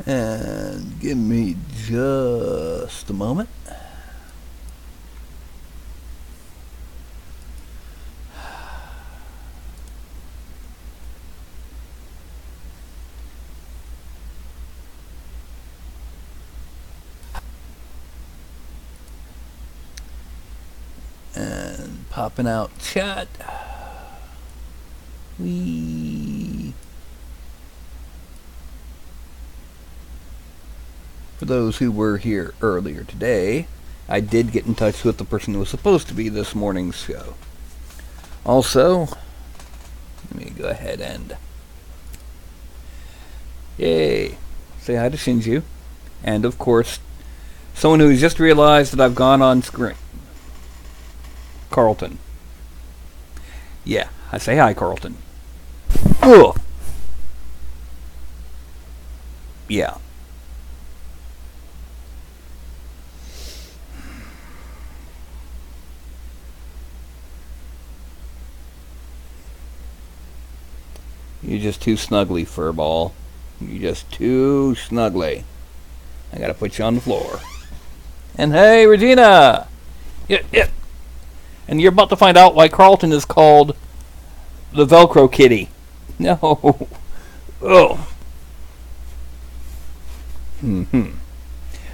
And give me just a moment. And popping out chat. For those who were here earlier today, I did get in touch with the person who was supposed to be this morning's show. Also, let me go ahead and yay, say hi to Shinju. And of course, someone who just realized that I've gone on screen. Carlton. Yeah, I say hi, Carlton. Ugh. Yeah. You're just too snuggly, Furball. You're just too snuggly. I gotta put you on the floor. And hey, Regina! Yeah. And you're about to find out why Carlton is called the Velcro Kitty. No. Oh.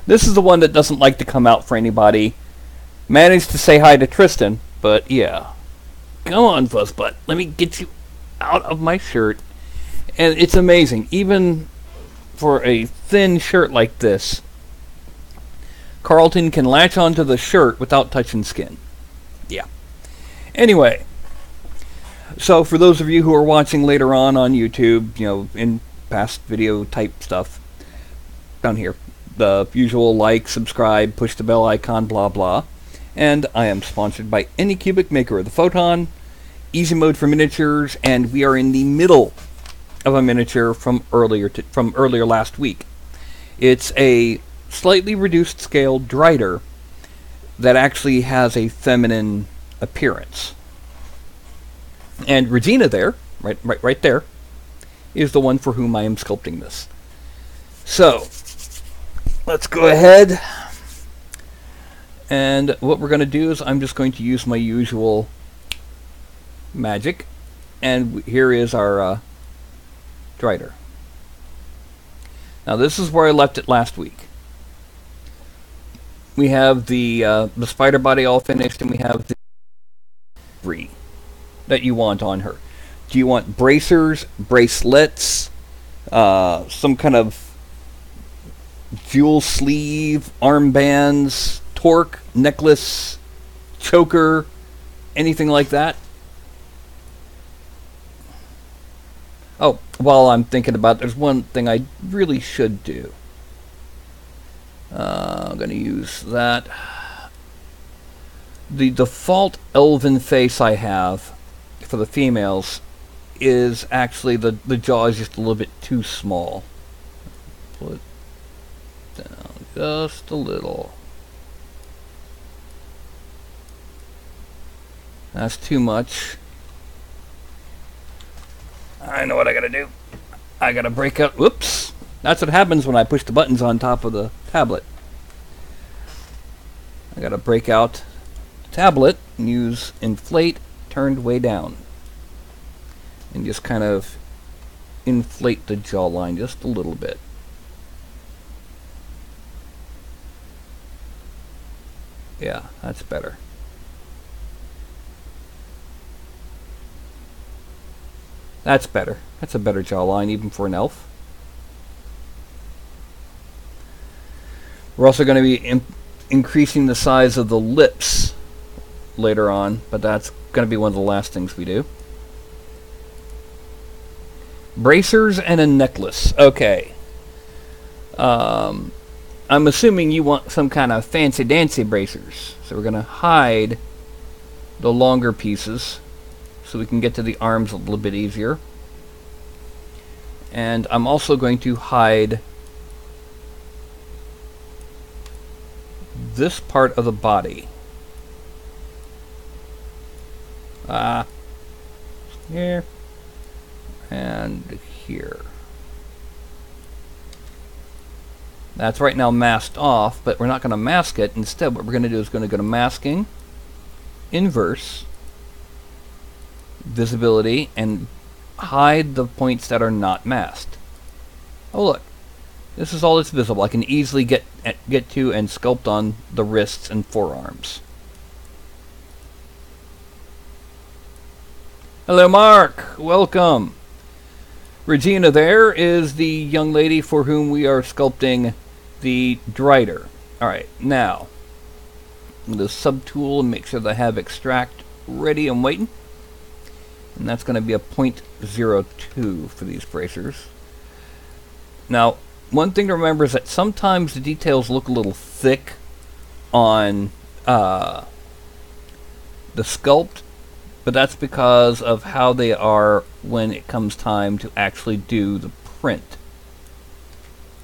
This is the one that doesn't like to come out for anybody. Managed to say hi to Tristan, but yeah. Come on, Fuzzbutt. Let me get you out of my shirt. And it's amazing. Even for a thin shirt like this, Carlton can latch onto the shirt without touching skin. Yeah. Anyway, so for those of you who are watching later on YouTube, you know, in past video type stuff, down here, the usual like, subscribe, push the bell icon, blah blah. And I am sponsored by Anycubic, maker of the Photon, Easy Mode for miniatures, and we are in the middle of a miniature from earlier last week. It's a slightly reduced scale Drider that actually has a feminine appearance. And Regina there, right there, is the one for whom I am sculpting this. So, let's go ahead. And what we're going to do is I'm just going to use my usual magic. And here is our Drider. Now this is where I left it last week. We have the spider body all finished, and we have the free that you want on her. Do you want bracers, bracelets, some kind of jewel sleeve, armbands, torque, necklace, choker, anything like that? Oh, while I'm thinking about it, there's one thing I really should do. I'm going to use that. The default elven face I have for the females is actually the jaw is just a little bit too small. Pull it down just a little. That's too much. I know what I gotta do. I gotta break out. Whoops! That's what happens when I push the buttons on top of the tablet. I gotta break out the tablet and use inflate turned way down. And just kind of inflate the jawline just a little bit. Yeah, that's better. That's better. That's a better jawline, even for an elf. We're also going to be increasing the size of the lips later on, but that's going to be one of the last things we do. Bracers and a necklace. Okay. I'm assuming you want some kind of fancy-dancy bracers. So we're going to hide the longer pieces so we can get to the arms a little bit easier. And I'm also going to hide this part of the body. Here and here. That's right now masked off, but we're not going to mask it. Instead, what we're going to do is going to go to masking, inverse, visibility, and hide the points that are not masked. Oh look, this is all that's visible. I can easily get to and sculpt on the wrists and forearms. Hello Mark, welcome. Regina there is the young lady for whom we are sculpting the Drider. Alright, now, I'm going to subtool and make sure that I have extract ready and waiting. And that's going to be a 0.02 for these bracers. Now, one thing to remember is that sometimes the details look a little thick on the sculpt, but that's because of how they are when it comes time to actually do the print.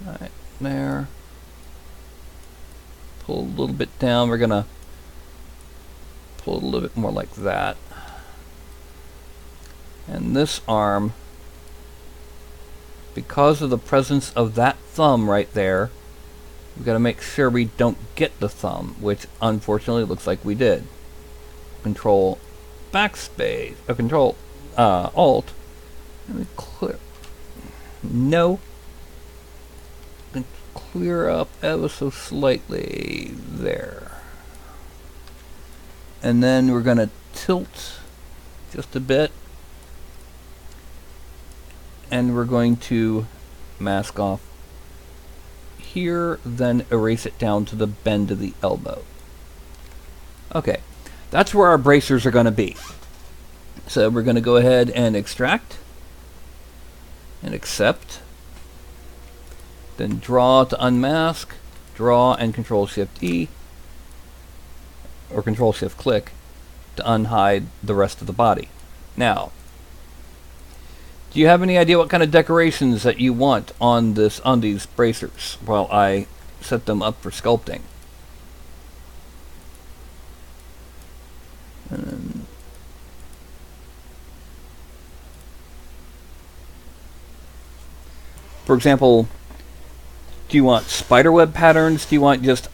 Alright, there. Pull a little bit down. We're going to pull it a little bit more like that. And this arm, because of the presence of that thumb right there, we've got to make sure we don't get the thumb, which unfortunately looks like we did. Control backspace, or Control Alt. Let me clear. No. Clear up ever so slightly there. And then we're going to tilt just a bit. And we're going to mask off here, then erase it down to the bend of the elbow. Okay, that's where our bracers are going to be. So we're going to go ahead and extract and accept, then draw to unmask, draw and Control-Shift-E, or Control-Shift-Click to unhide the rest of the body. Now, do you have any idea what kind of decorations that you want on these bracers while I set them up for sculpting? For example, do you want spiderweb patterns? Do you want just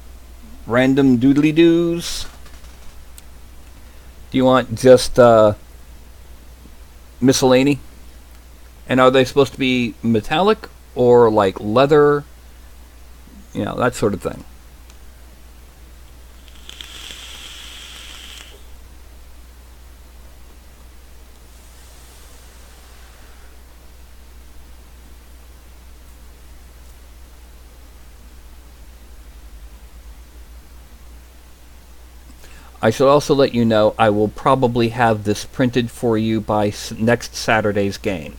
random doodly-doos? Do you want just miscellany? And are they supposed to be metallic or like leather? You know, that sort of thing. I should also let you know I will probably have this printed for you by next Saturday's game.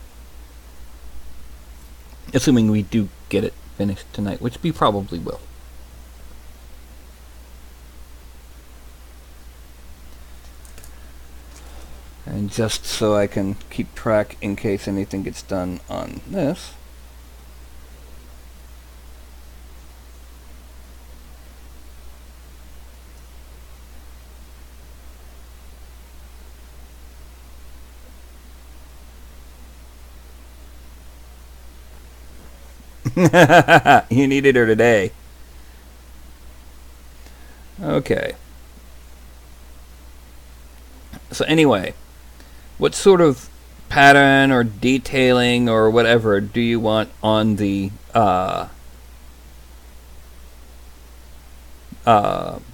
Assuming we do get it finished tonight, which we probably will. And just so I can keep track in case anything gets done on this. You needed her today. Okay. So anyway, what sort of pattern or detailing or whatever do you want on the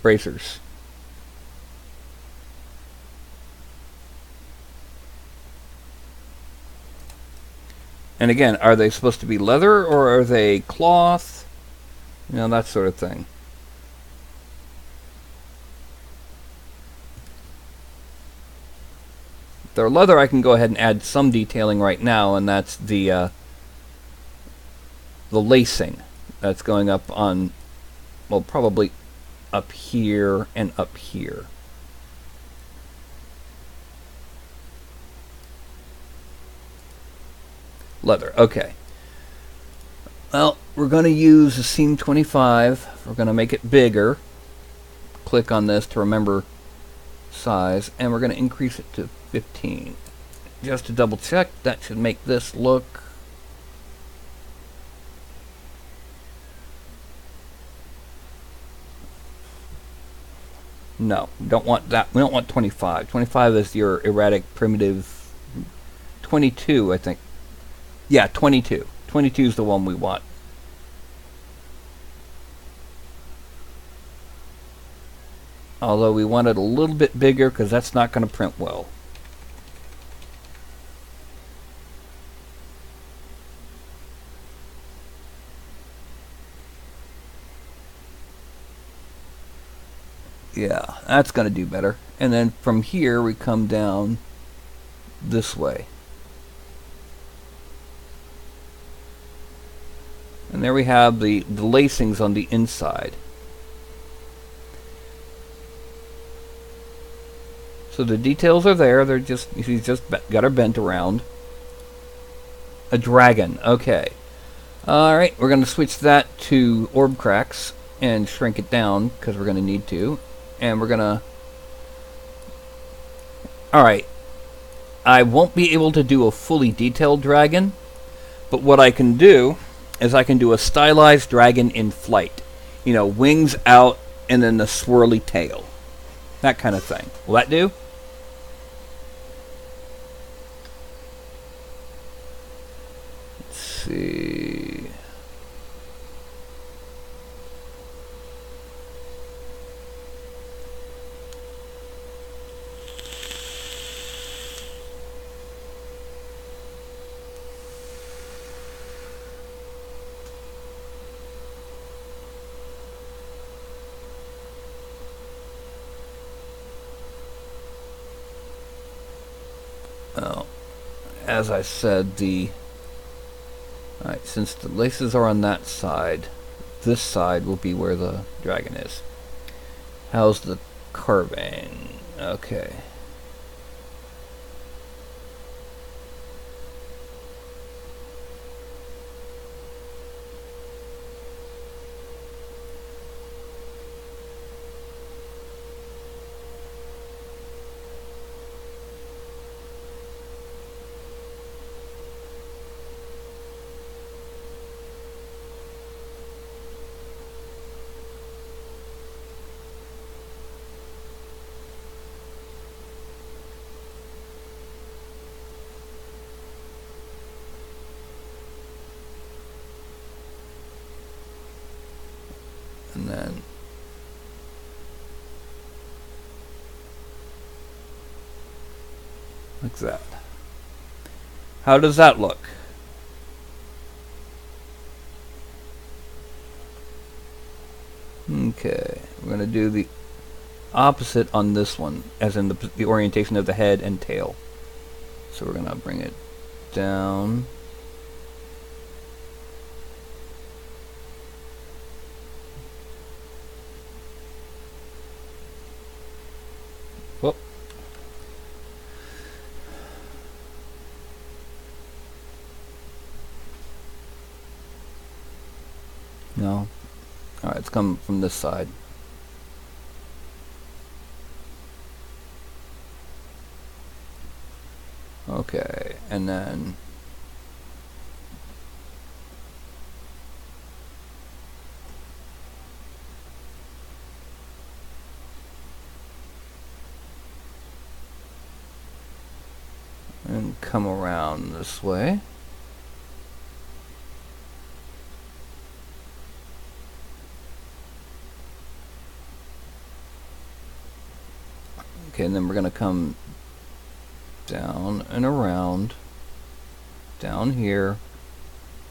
bracers? And again, are they supposed to be leather or are they cloth? You know, that sort of thing. If they're leather, I can go ahead and add some detailing right now, and that's the lacing that's going up on, well, probably up here and up here. Leather, okay. Well, we're going to use a seam 25. We're going to make it bigger. Click on this to remember size, and we're going to increase it to 15. Just to double check, that should make this look No, we don't want that. We don't want 25. 25 is your erratic primitive. 22, I think. Yeah, 22. 22 is the one we want. Although we want it a little bit bigger because that's not going to print well. Yeah, that's going to do better. And then from here we come down this way. And there we have the lacings on the inside. So the details are there. They're just, she's just got her bent around. A dragon. Okay. Alright, we're going to switch that to orb cracks and shrink it down because we're going to need to. And we're going to... Alright. I won't be able to do a fully detailed dragon, but what I can do is I can do a stylized dragon in flight. You know, wings out and then the swirly tail. That kind of thing. Will that do? Let's see... Well, as I said, alright, since the laces are on that side, this side will be where the dragon is. How's the carving? Okay. And then like that. How does that look? Okay, we're going to do the opposite on this one, as in the orientation of the head and tail. So we're going to bring it down. Whoop. No. Alright, it's come from this side. Okay, and then and come around this way. Okay, and then we're going to come down and around, down here,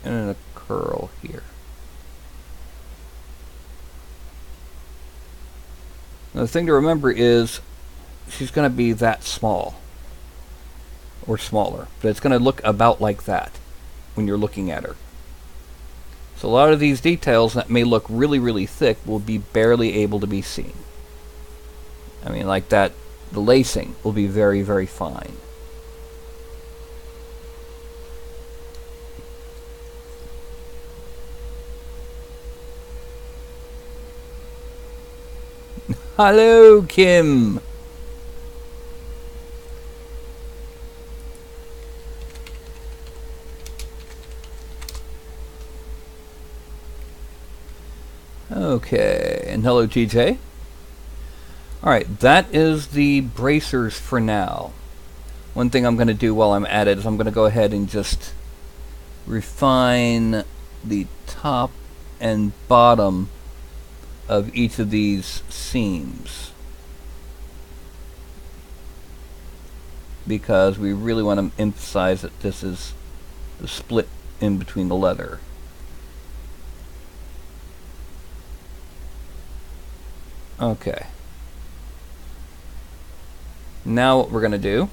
and then a curl here. Now the thing to remember is she's going to be that small, or smaller, but it's going to look about like that when you're looking at her. So a lot of these details that may look really, really thick will be barely able to be seen. I mean, like that, the lacing will be very, very fine. Hello, Kim. Okay, and hello, TJ. Alright, that is the bracers for now. One thing I'm going to do while I'm at it is I'm going to go ahead and just refine the top and bottom of each of these seams, because we really want to emphasize that this is the split in between the leather. Okay. Now what we're going to do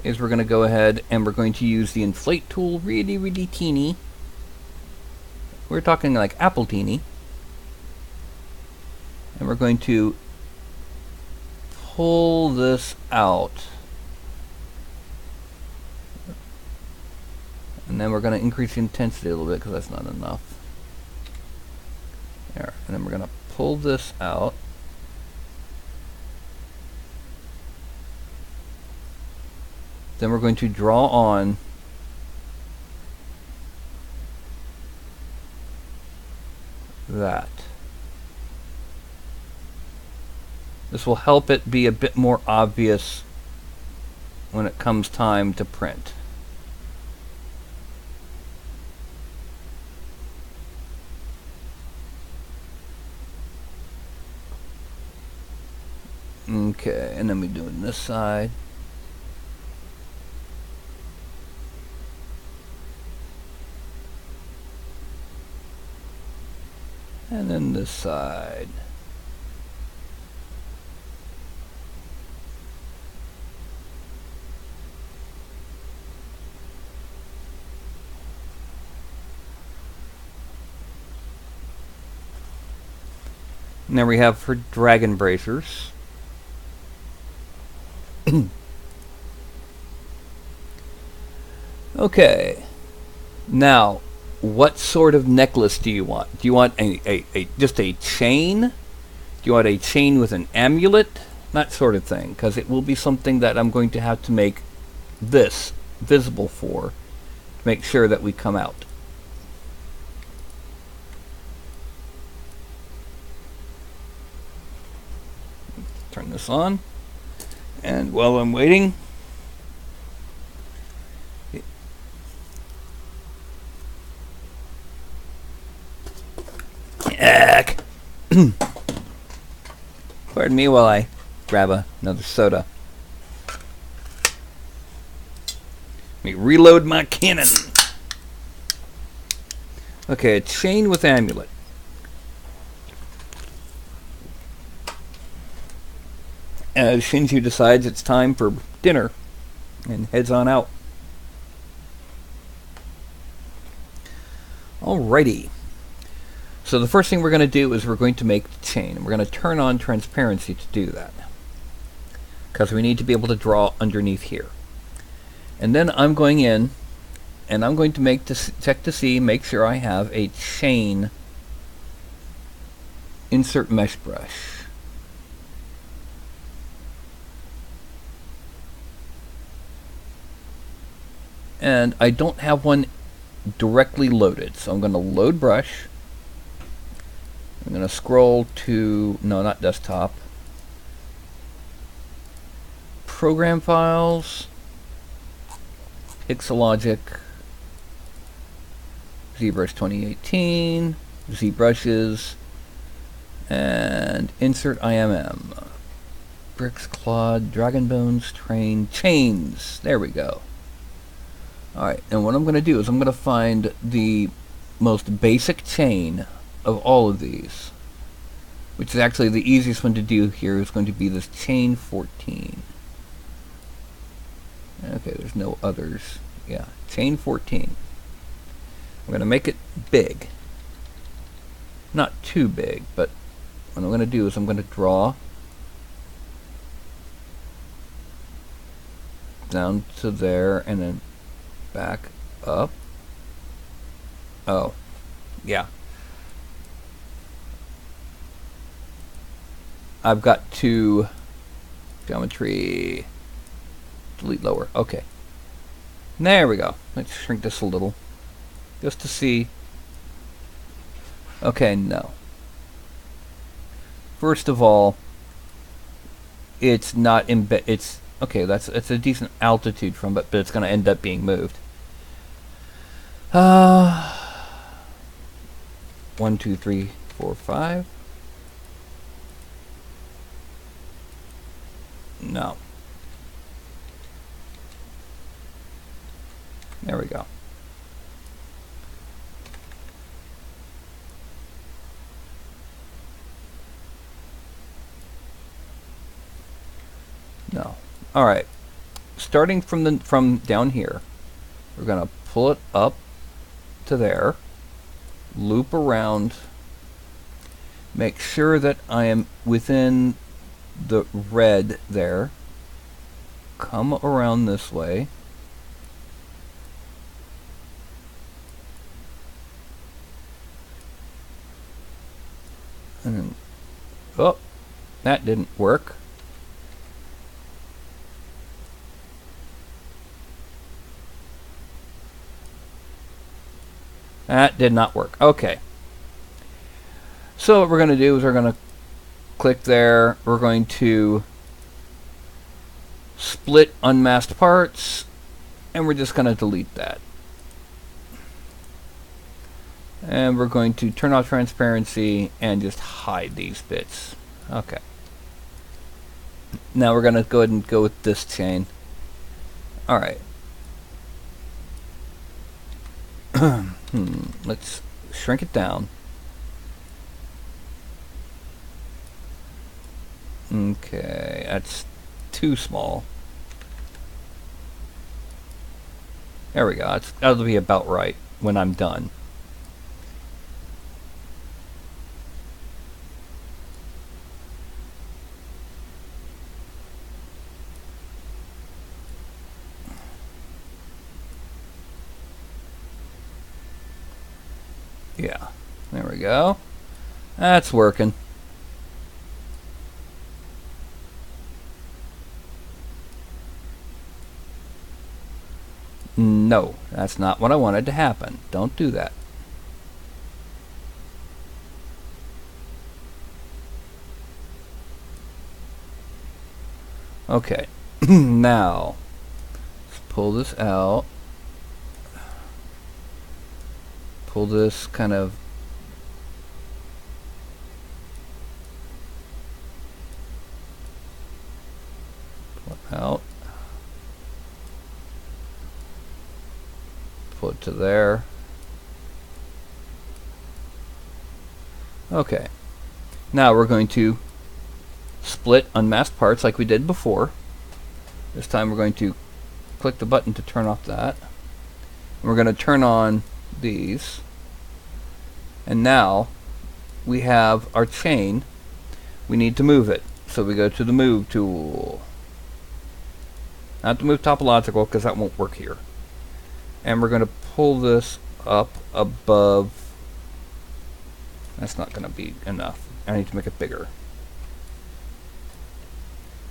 is we're going to go ahead and we're going to use the inflate tool really, really teeny. We're talking like apple teeny. And we're going to pull this out. And then we're going to increase the intensity a little bit because that's not enough. There. And then we're going to pull this out. Then we're going to draw on that. This will help it be a bit more obvious when it comes time to print. Okay, and then we do it on this side. And then this side. And there we have for dragon bracers. Okay. Now, what sort of necklace do you want? Do you want just a chain? Do you want a chain with an amulet? That sort of thing, because it will be something that I'm going to have to make this visible for, to make sure that we come out. Turn this on, and while I'm waiting, pardon me while I grab another soda. Let me reload my cannon. Okay, a chain with amulet. As Shinju decides it's time for dinner and heads on out. Alrighty. So the first thing we're going to do is we're going to make the chain. And we're going to turn on transparency to do that, because we need to be able to draw underneath here. And then I'm going in and I'm going to check to see, make sure I have a chain insert mesh brush. And I don't have one directly loaded, so I'm going to load brush. I'm going to scroll to, no, not desktop, program files, Pixelogic, ZBrush 2018, ZBrushes, and insert IMM. Bricks, Claude, Dragon Bones, Train, Chains. There we go. Alright, and what I'm going to do is I'm going to find the most basic chain of all of these, which is actually the easiest one to do here, is going to be this chain 14. Okay, there's no others. Yeah, chain 14. I'm going to make it big. Not too big, but what I'm going to do is I'm going to draw down to there and then back up. Oh, yeah. I've got to geometry, delete lower. Okay. There we go. Let's shrink this a little, just to see. Okay, no. First of all, it's not it's okay. It's a decent altitude from it, but it's going to end up being moved. 1, 2, 3, 4, 5. No. There we go. No. All right. Starting from down here, we're gonna pull it up to there, loop around, make sure that I am within the red there, come around this way, and then, oh, that didn't work. That did not work. Okay. So what we're going to do is we're going to click there. We're going to split unmasked parts, and we're just going to delete that. And we're going to turn off transparency and just hide these bits. Okay. Now we're going to go ahead and go with this chain. Alright. Let's shrink it down. Okay, that's too small. There we go. That'll be about right when I'm done. Yeah, there we go. That's working. No, that's not what I wanted to happen. Don't do that. Okay, now let's pull this out. Pull this kind of out. Pull it to there. Okay. Now we're going to split unmasked parts like we did before. This time we're going to click the button to turn off that. And we're going to turn on these, and now we have our chain. We need to move it, so we go to the move tool, not to move topological because that won't work here, and we're going to pull this up above. That's not going to be enough. I need to make it bigger.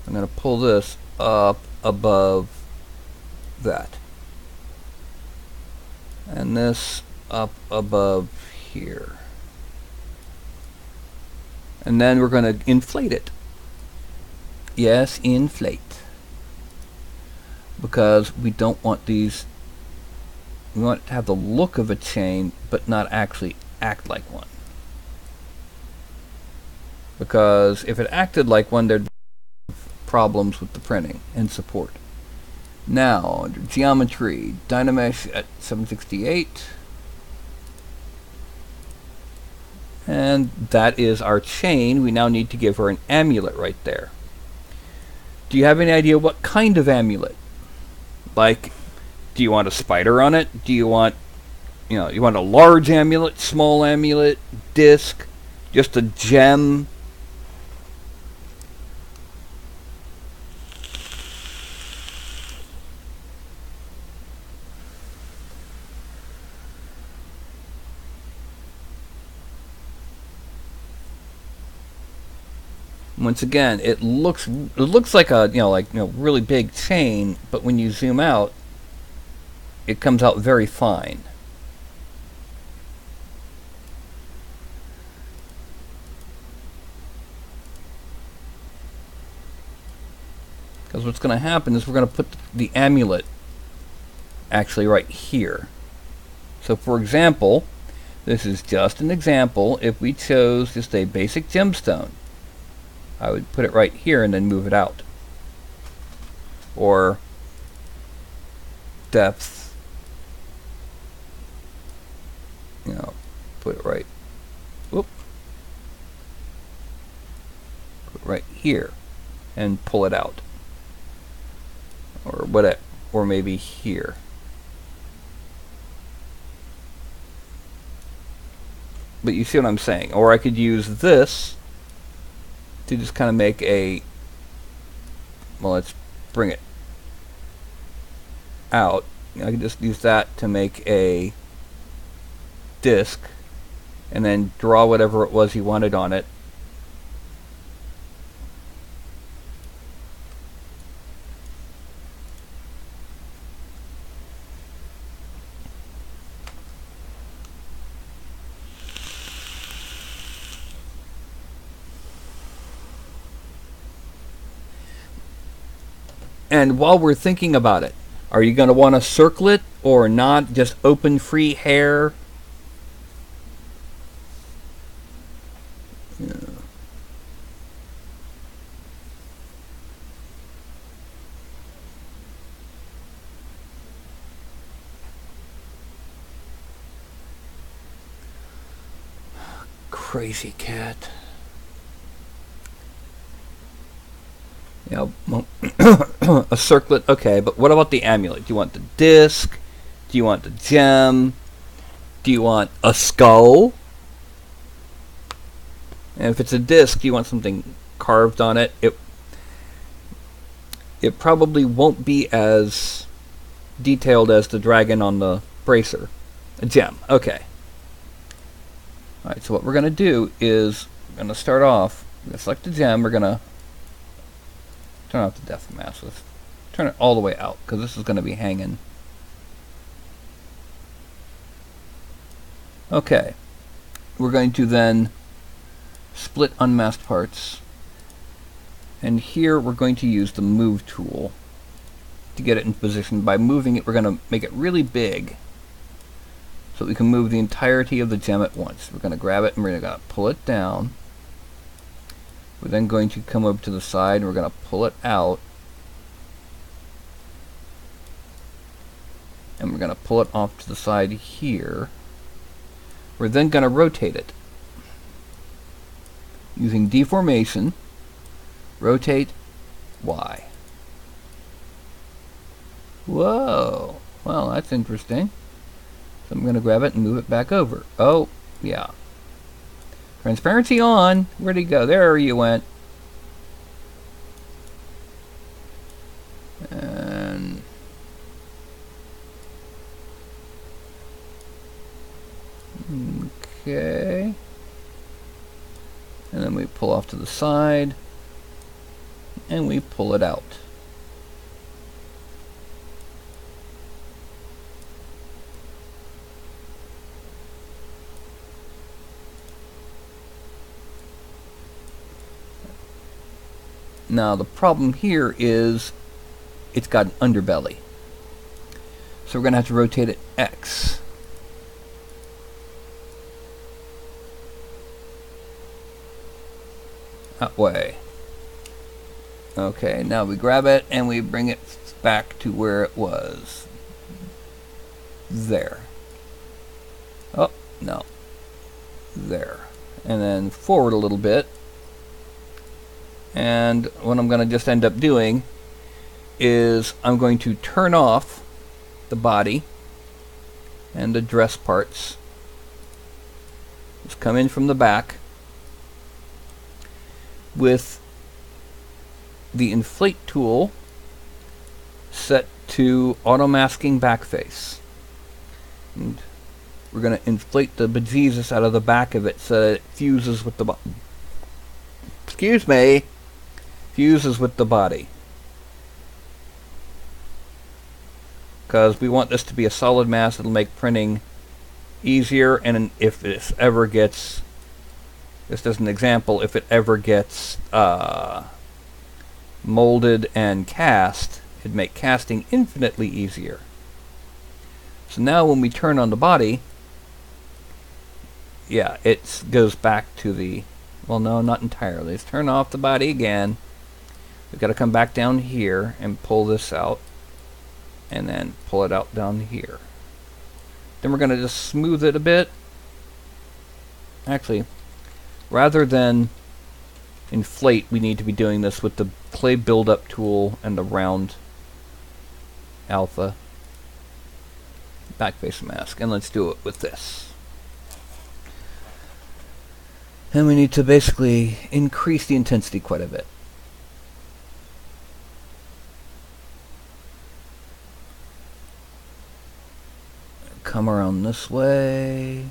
I'm going to pull this up above that. And this up above here. And then we're going to inflate it. Yes, inflate. Because we don't want these, we want it to have the look of a chain, but not actually act like one. Because if it acted like one, there'd be problems with the printing and support. Now, under geometry, Dynamesh at 768. And that is our chain. We now need to give her an amulet right there. Do you have any idea what kind of amulet? Like, do you want a spider on it? Do you want, you want a large amulet, small amulet, disc, just a gem? Once again, it looks like a really big chain, but when you zoom out, it comes out very fine. Because what's going to happen is we're going to put the amulet actually right here. So for example, this is just an example. If we chose just a basic gemstone, I would put it right here and then move it out. Or depth, you know, put it right, whoop, put it right here and pull it out. Or whatever, or maybe here. But you see what I'm saying? Or I could use this to just kind of make a, well, let's bring it out. I can just use that to make a disc and then draw whatever it was you wanted on it. And while we're thinking about it, are you going to want to circle it or not? Just open free hair? Yeah. Crazy cat. Yeah, well, a circlet, okay, but what about the amulet? Do you want the disc? Do you want the gem? Do you want a skull? And if it's a disc, you want something carved on it. It probably won't be as detailed as the dragon on the bracer. A gem, okay. Alright, so what we're going to do is, we're going to start off, we're going to select the gem, we're going to turn off the depth mask. Let's turn it all the way out, because this is going to be hanging. Okay. We're going to then split unmasked parts. And here we're going to use the move tool to get it in position. By moving it, we're going to make it really big so that we can move the entirety of the gem at once. We're going to grab it and we're going to pull it down. We're then going to come over to the side and we're going to pull it out. And we're going to pull it off to the side here. We're then going to rotate it. Using deformation, rotate Y. Whoa! Well, that's interesting. So I'm going to grab it and move it back over. Oh, yeah. Transparency on. Where'd he go? There you went. And okay. And then we pull off to the side and we pull it out. Now the problem here is it's got an underbelly. So we're going to have to rotate it X. That way. Okay, now we grab it and we bring it back to where it was. There. Oh, no. There. And then forward a little bit. And what I'm going to just end up doing is I'm going to turn off the body and the dress parts. Just come in from the back with the inflate tool set to auto masking back face. And we're going to inflate the bejesus out of the back of it so that it fuses with the body. Excuse me. Fuses with the body. Because we want this to be a solid mass. It'll make printing easier, and if this ever gets, just as an example, if it ever gets molded and cast, it'd make casting infinitely easier. So now when we turn on the body, yeah, it goes back to the, well, no, not entirely. Let's turn off the body again. We've got to come back down here and pull this out, and then pull it out down here. Then we're going to just smooth it a bit. Actually, rather than inflate, we need to be doing this with the clay buildup tool and the round alpha backface mask. And let's do it with this. And we need to basically increase the intensity quite a bit. Come around this way.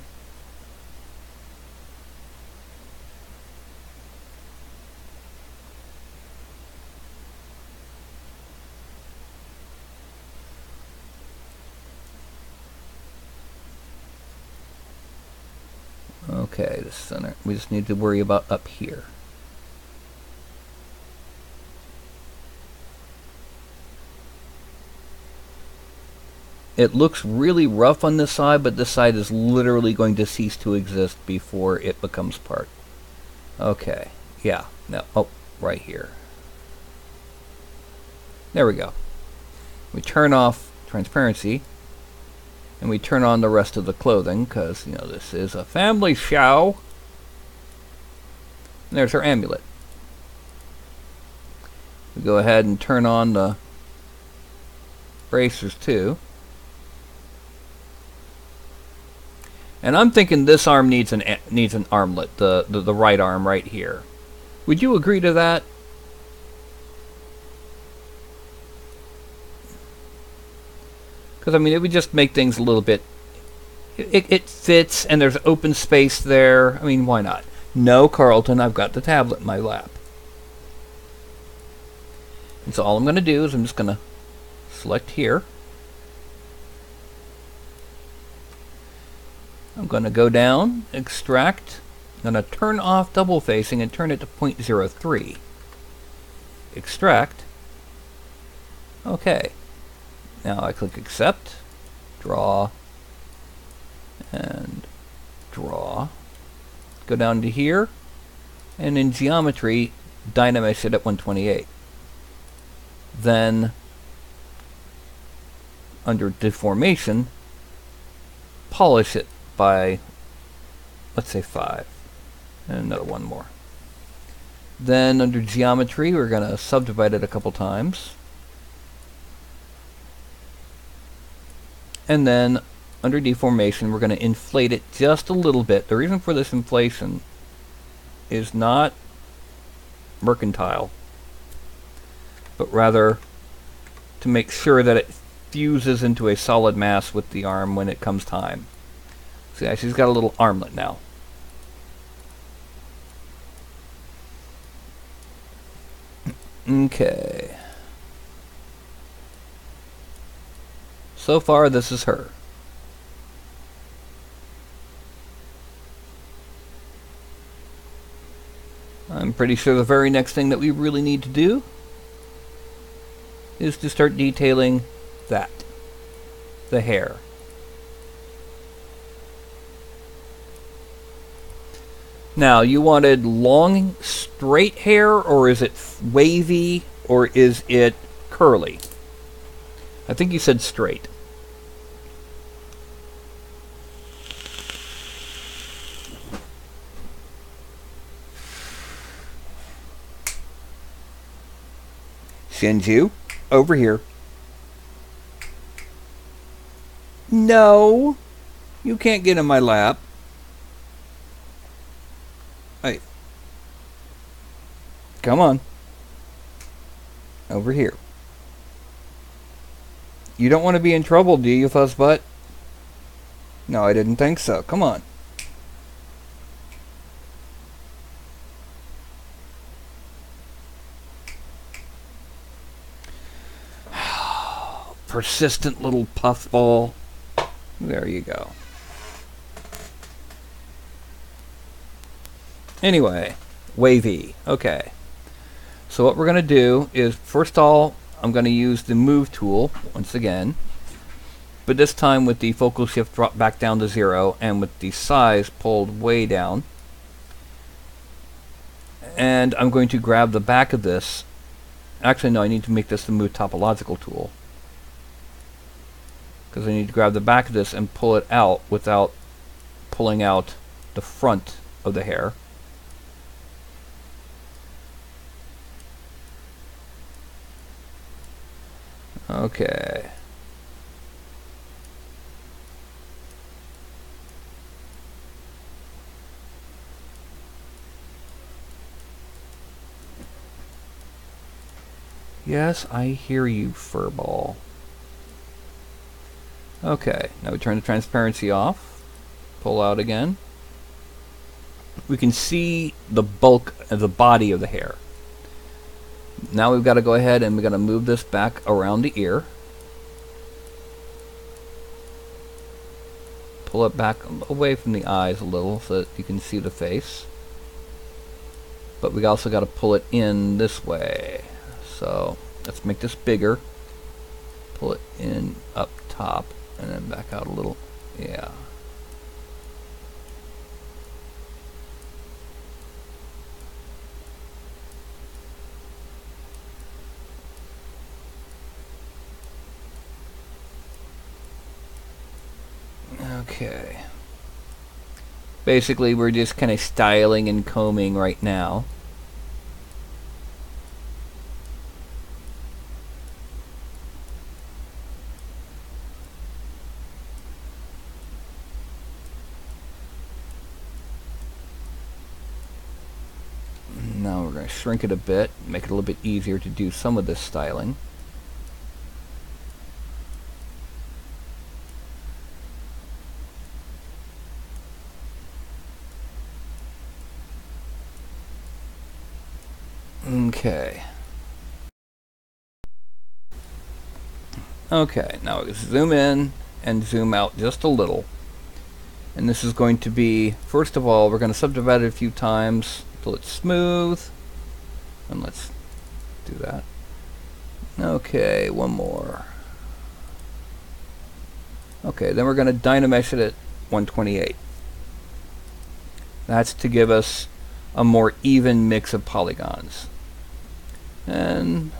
Okay, the center. We just need to worry about up here. It looks really rough on this side, but this side is literally going to cease to exist before it becomes part. Okay, yeah, no, oh, right here. There we go. We turn off transparency, and we turn on the rest of the clothing, because, you know, this is a family show. And there's our amulet. We go ahead and turn on the bracers too. And I'm thinking this arm needs an armlet, the right arm right here. Would you agree to that? Because, I mean, it would just make things a little bit... It fits, and there's open space there. I mean, why not? No, Carlton, I've got the tablet in my lap. And so all I'm going to do is I'm just going to select here. I'm going to go down, extract. I'm going to turn off double facing and turn it to 0.03. Extract. Okay. Now I click accept, draw, and draw. Go down to here, and in geometry, dynamesh it at 128. Then, under deformation, polish it by, let's say 5. And another one more. Then under geometry, we're going to subdivide it a couple times. And then under deformation, we're going to inflate it just a little bit. The reason for this inflation is not mercantile, but rather to make sure that it fuses into a solid mass with the arm when it comes time. See, she's got a little armlet now. Okay. So far, this is her. I'm pretty sure the very next thing that we really need to do is to start detailing that. The hair. Now, you wanted long, straight hair, or is it wavy, or is it curly? I think you said straight. Shinju, over here. No, you can't get in my lap. Hey, come on. Over here. You don't want to be in trouble, do you, Fuzzbutt? No, I didn't think so. Come on. Persistent little puffball. There you go. Anyway, wavy. Okay. So what we're going to do is, first of all, I'm going to use the move tool once again, but this time with the focal shift dropped back down to 0 and with the size pulled way down. And I'm going to grab the back of this. Actually, no, I need to make this the move topological tool, because I need to grab the back of this and pull it out without pulling out the front of the hair. Okay. Yes, I hear you, furball. Okay, now we turn the transparency off. Pull out again. We can see the bulk of the body of the hair. Now we've got to go ahead and we're going to move this back around the ear. Pull it back away from the eyes a little so that you can see the face. But we also got to pull it in this way. So let's make this bigger. Pull it in up top and then back out a little. Yeah. Okay. Basically, we're just kind of styling and combing right now. Now we're going to shrink it a bit, make it a little bit easier to do some of this styling. Okay. Okay, now we zoom in and zoom out just a little. And this is going to be, first of all, we're going to subdivide it a few times until it's smooth. And let's do that. Okay, one more. Okay, then we're going to dynamesh it at 128. That's to give us a more even mix of polygons. And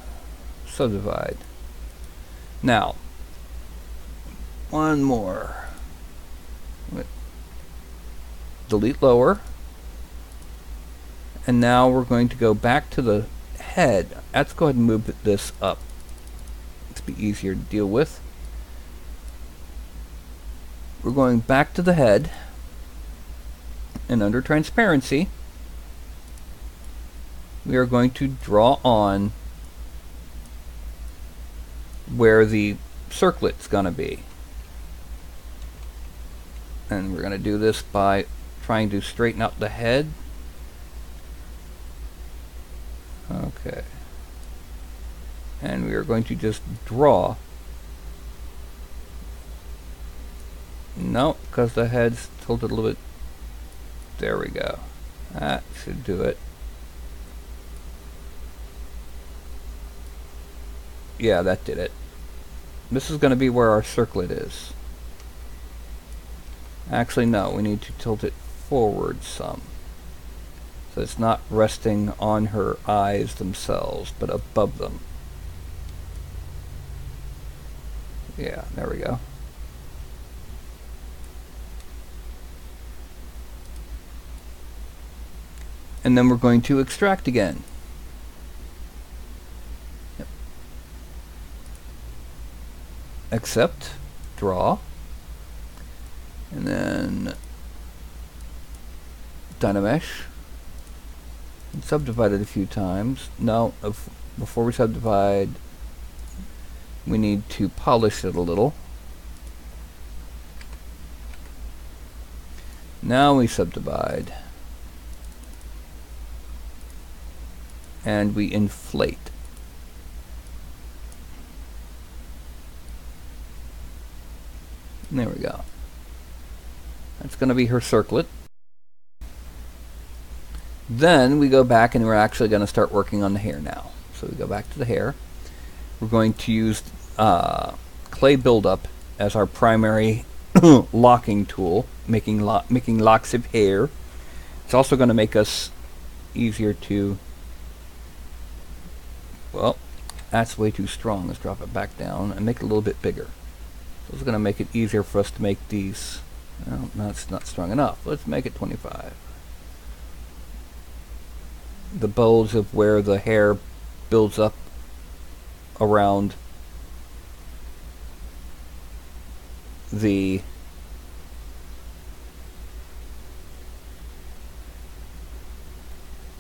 subdivide. Now, one more. Delete lower. And now we're going to go back to the head. Let's go ahead and move this up. It's be easier to deal with. We're going back to the head. And under transparency, we are going to draw on where the circlet's going to be. And we're going to do this by trying to straighten out the head. Okay. And we are going to just draw. No, because the head's tilted a little bit. There we go. That should do it. Yeah, that did it. This is going to be where our circlet is. Actually, no, we need to tilt it forward some. So it's not resting on her eyes themselves, but above them. Yeah, there we go. And then we're going to extract again. Yep. Accept, draw, and then dynamesh, and subdivide it a few times. No, before we subdivide, we need to polish it a little. Now we subdivide. And we inflate. And there we go. That's going to be her circlet. Then we go back and we're actually going to start working on the hair now. So we go back to the hair. We're going to use clay buildup as our primary locking tool, making locks of hair. It's also going to make us easier to... Well, that's way too strong. Let's drop it back down and make it a little bit bigger. So it's going to make it easier for us to make these. Well, no, it's not strong enough. Let's make it 25. The bulge of where the hair builds up around the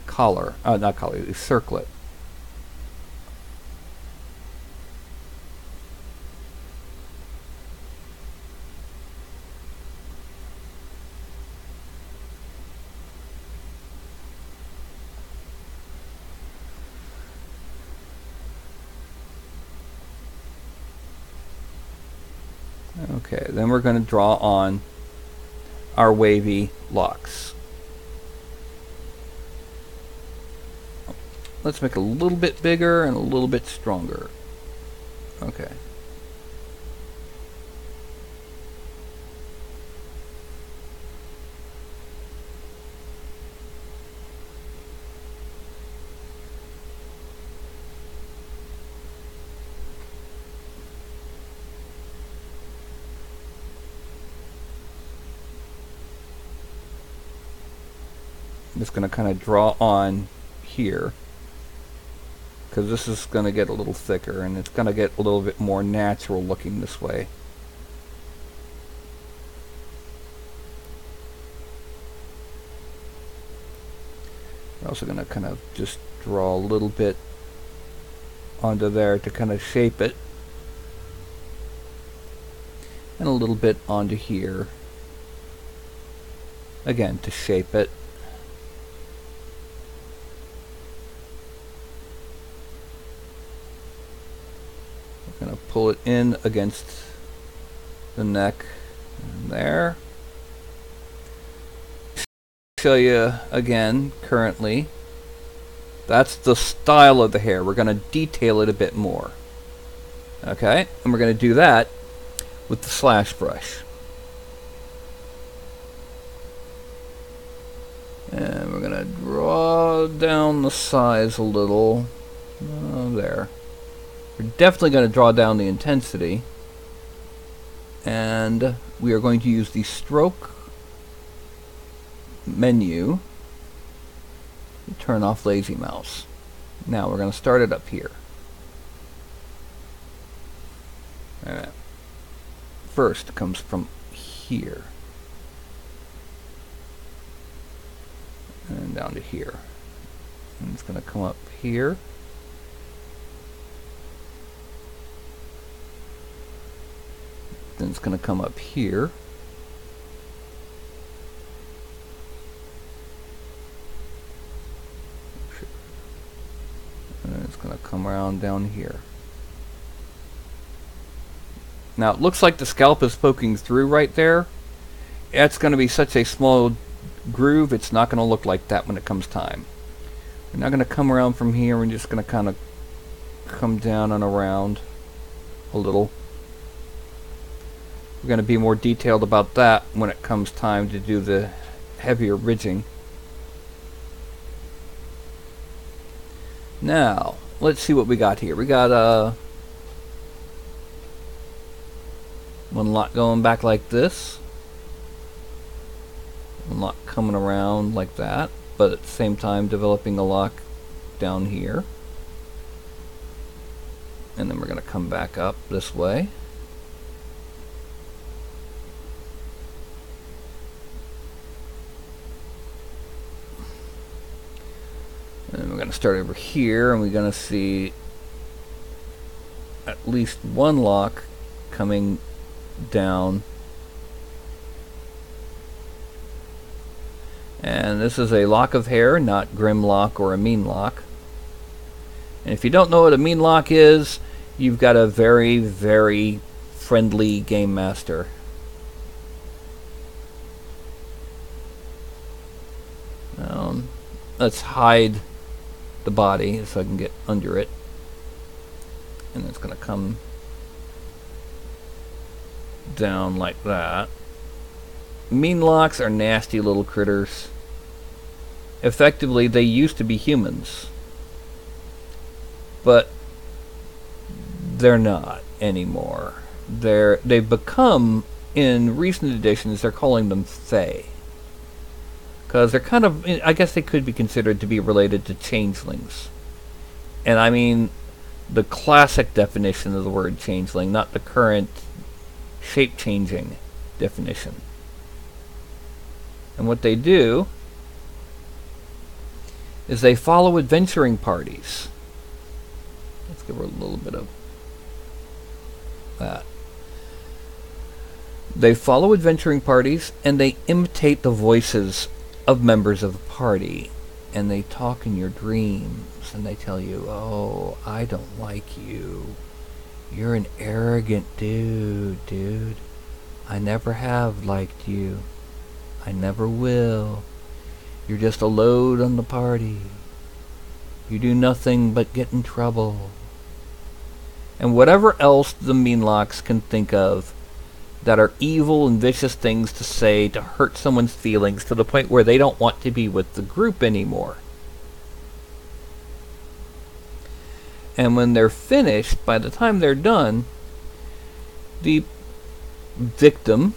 collar, not collar, the circlet. Okay, then we're going to draw on our wavy locks. Let's make it a little bit bigger and a little bit stronger. Okay. I'm just going to kind of draw on here, because this is going to get a little thicker and it's going to get a little bit more natural looking this way. We're also going to kind of just draw a little bit onto there to kind of shape it, and a little bit onto here again to shape it. Going to pull it in against the neck and there. Show you again currently. That's the style of the hair. We're going to detail it a bit more. Okay, and we're going to do that with the slash brush. And we're going to draw down the size a little. There. We're definitely going to draw down the intensity, and we are going to use the stroke menu to turn off lazy mouse. Now we're going to start it up here. Alright. First it comes from here and down to here, and it's going to come up here. Then it's going to come up here. And it's going to come around down here. Now it looks like the scalp is poking through right there. It's going to be such a small groove, it's not going to look like that when it comes time. We're not going to come around from here, we're just going to kind of come down and around a little. We're going to be more detailed about that when it comes time to do the heavier ridging. Now, let's see what we got here. We got one lock going back like this. One lock coming around like that, but at the same time developing a lock down here. And then we're going to come back up this way. And we're going to start over here, and we're going to see at least one lock coming down. And this is a lock of hair, not grim lock or a mean lock. And if you don't know what a mean lock is, you've got a very, very friendly game master. let's hide the body so I can get under it. And it's going to come down like that. Meanlocks are nasty little critters. Effectively, they used to be humans. But they're not anymore. They've become, in recent editions, they're calling them Fae. Because they're kind of, I guess they could be considered to be related to changelings. And I mean the classic definition of the word changeling, not the current shape-changing definition. And what they do is they follow adventuring parties. Let's give her a little bit of that. They follow adventuring parties and they imitate the voices of members of the party. And they talk in your dreams and they tell you, oh, I don't like you. You're an arrogant dude. I never have liked you. I never will. You're just a load on the party. You do nothing but get in trouble. And whatever else the Meanlocks can think of that are evil and vicious things to say to hurt someone's feelings to the point where they don't want to be with the group anymore. And when they're finished, by the time they're done, the victim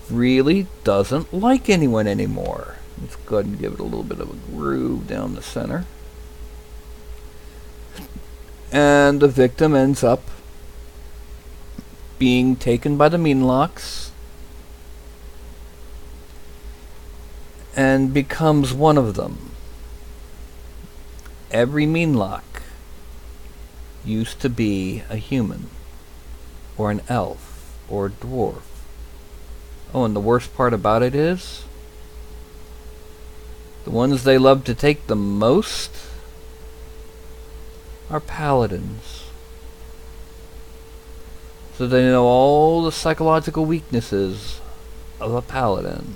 really doesn't like anyone anymore. Let's go ahead and give it a little bit of a groove down the center. And the victim ends up being taken by the Meanlocks and becomes one of them. Every Meanlock used to be a human, or an elf, or a dwarf. Oh, and the worst part about it is, the ones they love to take the most are paladins. So they know all the psychological weaknesses of a paladin.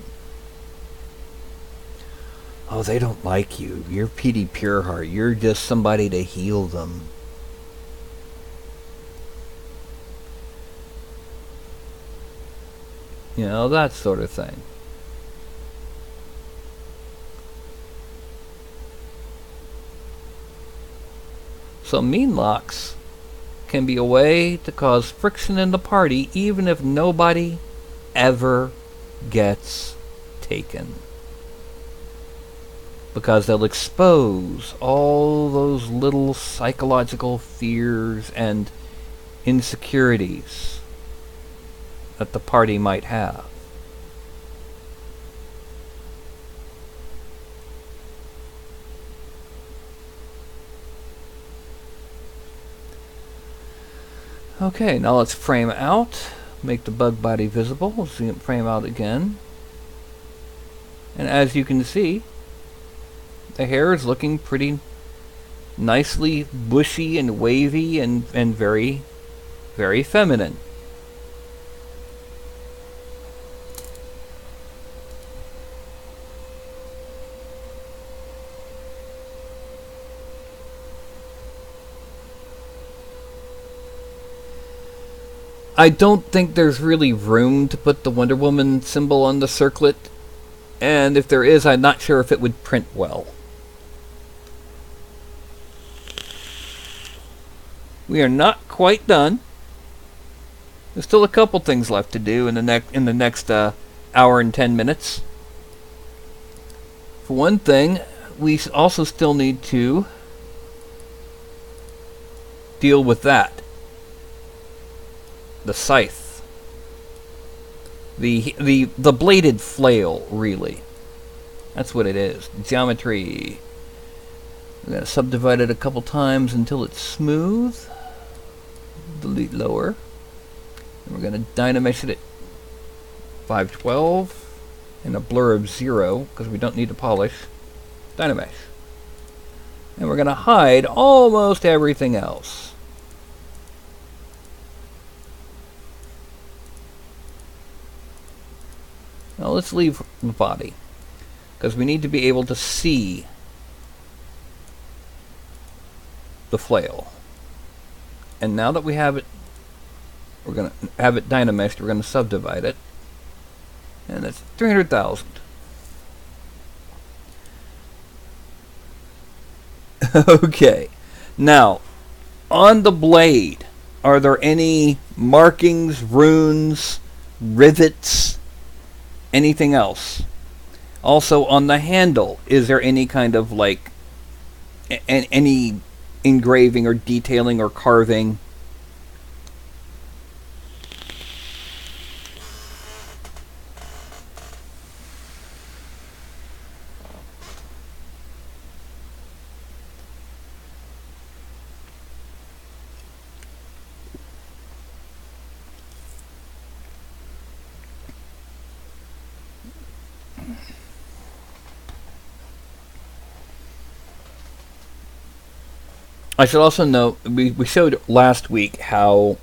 Oh, they don't like you. You're Petey Pureheart. You're just somebody to heal them. You know, that sort of thing. So Meanlocks can be a way to cause friction in the party even if nobody ever gets taken. Because they'll expose all those little psychological fears and insecurities that the party might have. Okay, now let's frame out, make the bug body visible. We'll see it frame out again. And as you can see, the hair is looking pretty nicely bushy and wavy and very, very feminine. I don't think there's really room to put the Wonder Woman symbol on the circlet, and if there is, I'm not sure if it would print well. We are not quite done. There's still a couple things left to do in the next hour and 10 minutes. For one thing, we also still need to deal with that. The scythe. The bladed flail, really. That's what it is. Geometry. We're going to subdivide it a couple times until it's smooth. Delete lower. And we're going to dynamesh it at 512 and a blur of 0 because we don't need to polish. Dynamesh. And we're going to hide almost everything else. Now let's leave the body. because we need to be able to see the flail. And now that we have it, we're going to have it dynameshed, we're going to subdivide it. And that's 300,000. Okay. Now, on the blade, are there any markings, runes, rivets, anything else? Also, on the handle, is there any kind of, like, any engraving or detailing or carving? I should also note, we showed last week how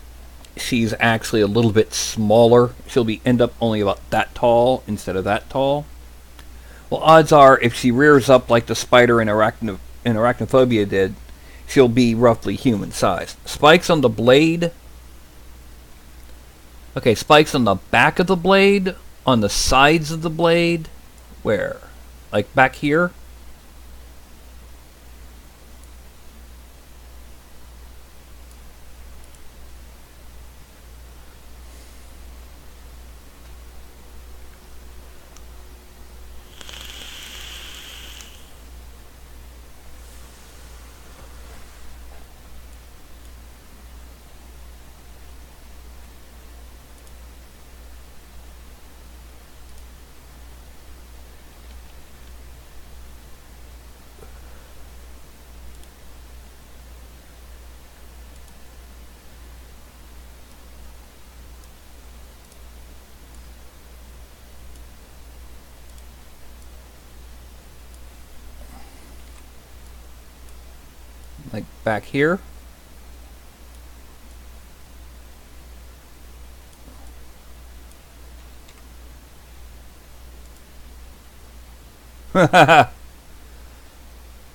she's actually a little bit smaller. She'll end up only about that tall instead of that tall. Well, odds are, if she rears up like the spider in Arachnophobia did, she'll be roughly human sized. Spikes on the blade. Okay, spikes on the back of the blade, on the sides of the blade. Where? Like back here? Like back here?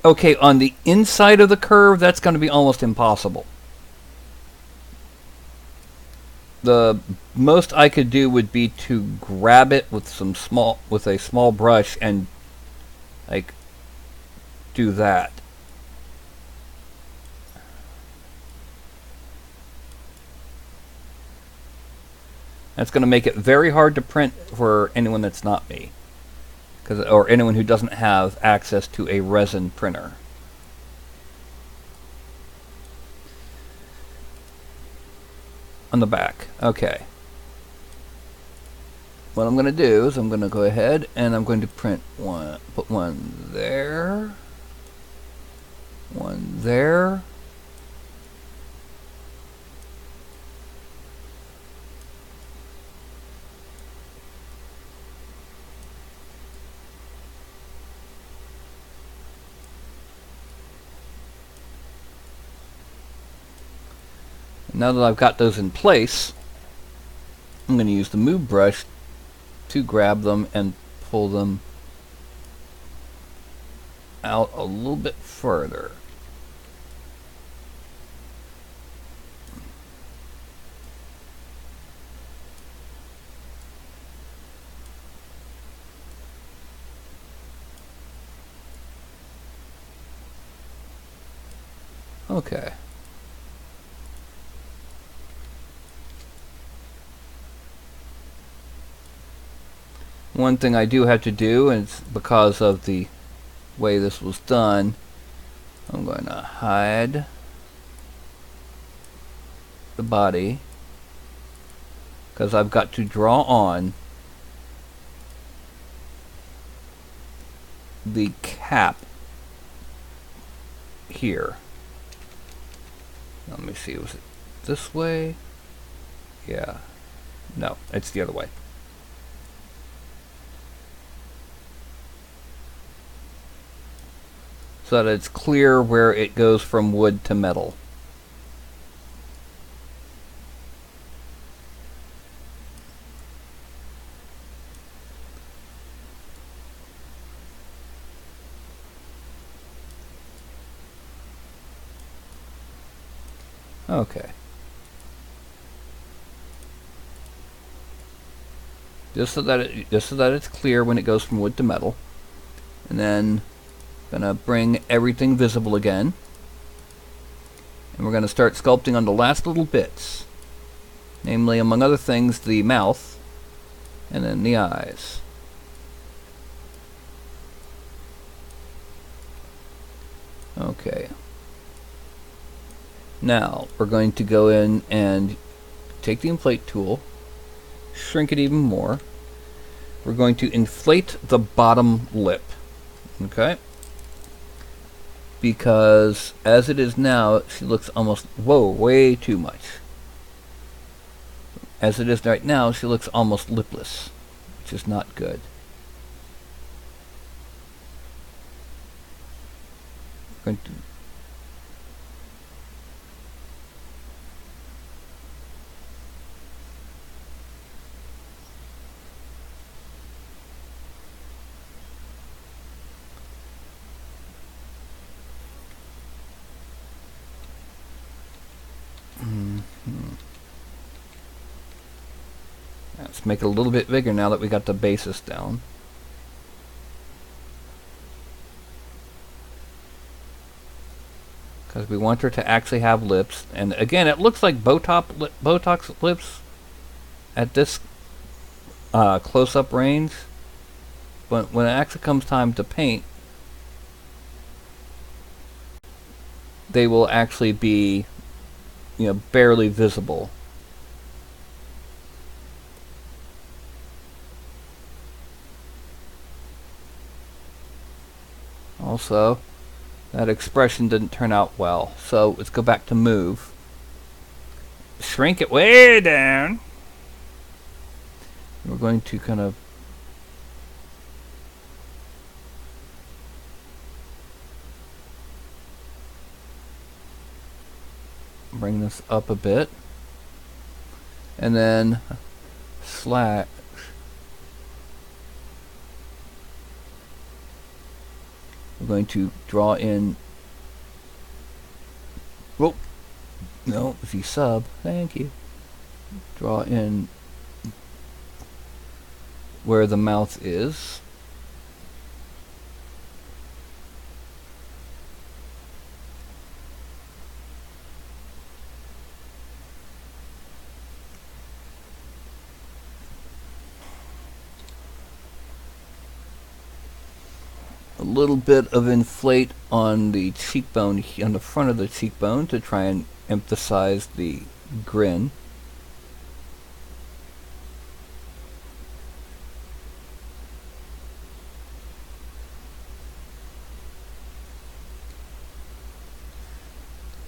Okay, on the inside of the curve, that's going to be almost impossible. The most I could do would be to grab it with a small brush and like do that. That's going to make it very hard to print for anyone that's not me, or anyone who doesn't have access to a resin printer. On the back, okay. What I'm going to do is I'm going to go ahead and I'm going to print one, put one there, one there. Now that I've got those in place, I'm going to use the move brush to grab them and pull them out a little bit further. Okay. One thing I do have to do, and it's because of the way this was done, I'm going to hide the body, because I've got to draw on the cap here. Let me see, was it this way? Yeah. No, it's the other way. So that it's clear where it goes from wood to metal. Okay. Just so that it's clear when it goes from wood to metal. And then gonna bring everything visible again. And we're gonna start sculpting on the last little bits. Namely, among other things, the mouth and then the eyes. Okay. Now, we're going to go in and take the inflate tool, shrink it even more. We're going to inflate the bottom lip. Okay? Because as it is now, she looks almost, whoa, way too much. As it is right now, she looks almost lipless, which is not good. Going to Let's make it a little bit bigger now that we got the basis down. Because we want her to actually have lips. And again, it looks like Botox lips at this close-up range. But when it actually comes time to paint, they will actually be, you know, barely visible. Also, that expression didn't turn out well. So let's go back to move. Shrink it way down. We're going to kind of bring this up a bit. And then slash. We're going to draw in. Whoa! No, Z sub. Thank you. Draw in where the mouth is. A little bit of inflate on the cheekbone, on the front of the cheekbone, to try and emphasize the grin.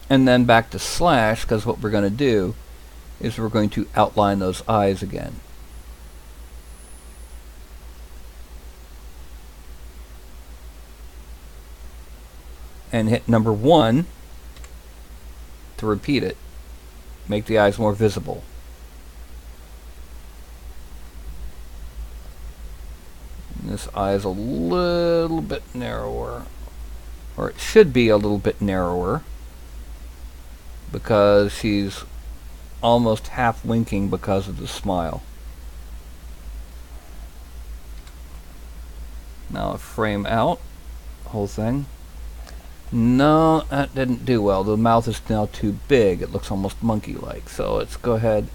And then back to slash, because what we're going to do is we're going to outline those eyes again. And hit number 1 to repeat it. Make the eyes more visible. And this eye is a little bit narrower. Or it should be a little bit narrower, because she's almost half winking because of the smile. Now frame out the whole thing. No, that didn't do well. The mouth is now too big. It looks almost monkey-like. So let's go ahead.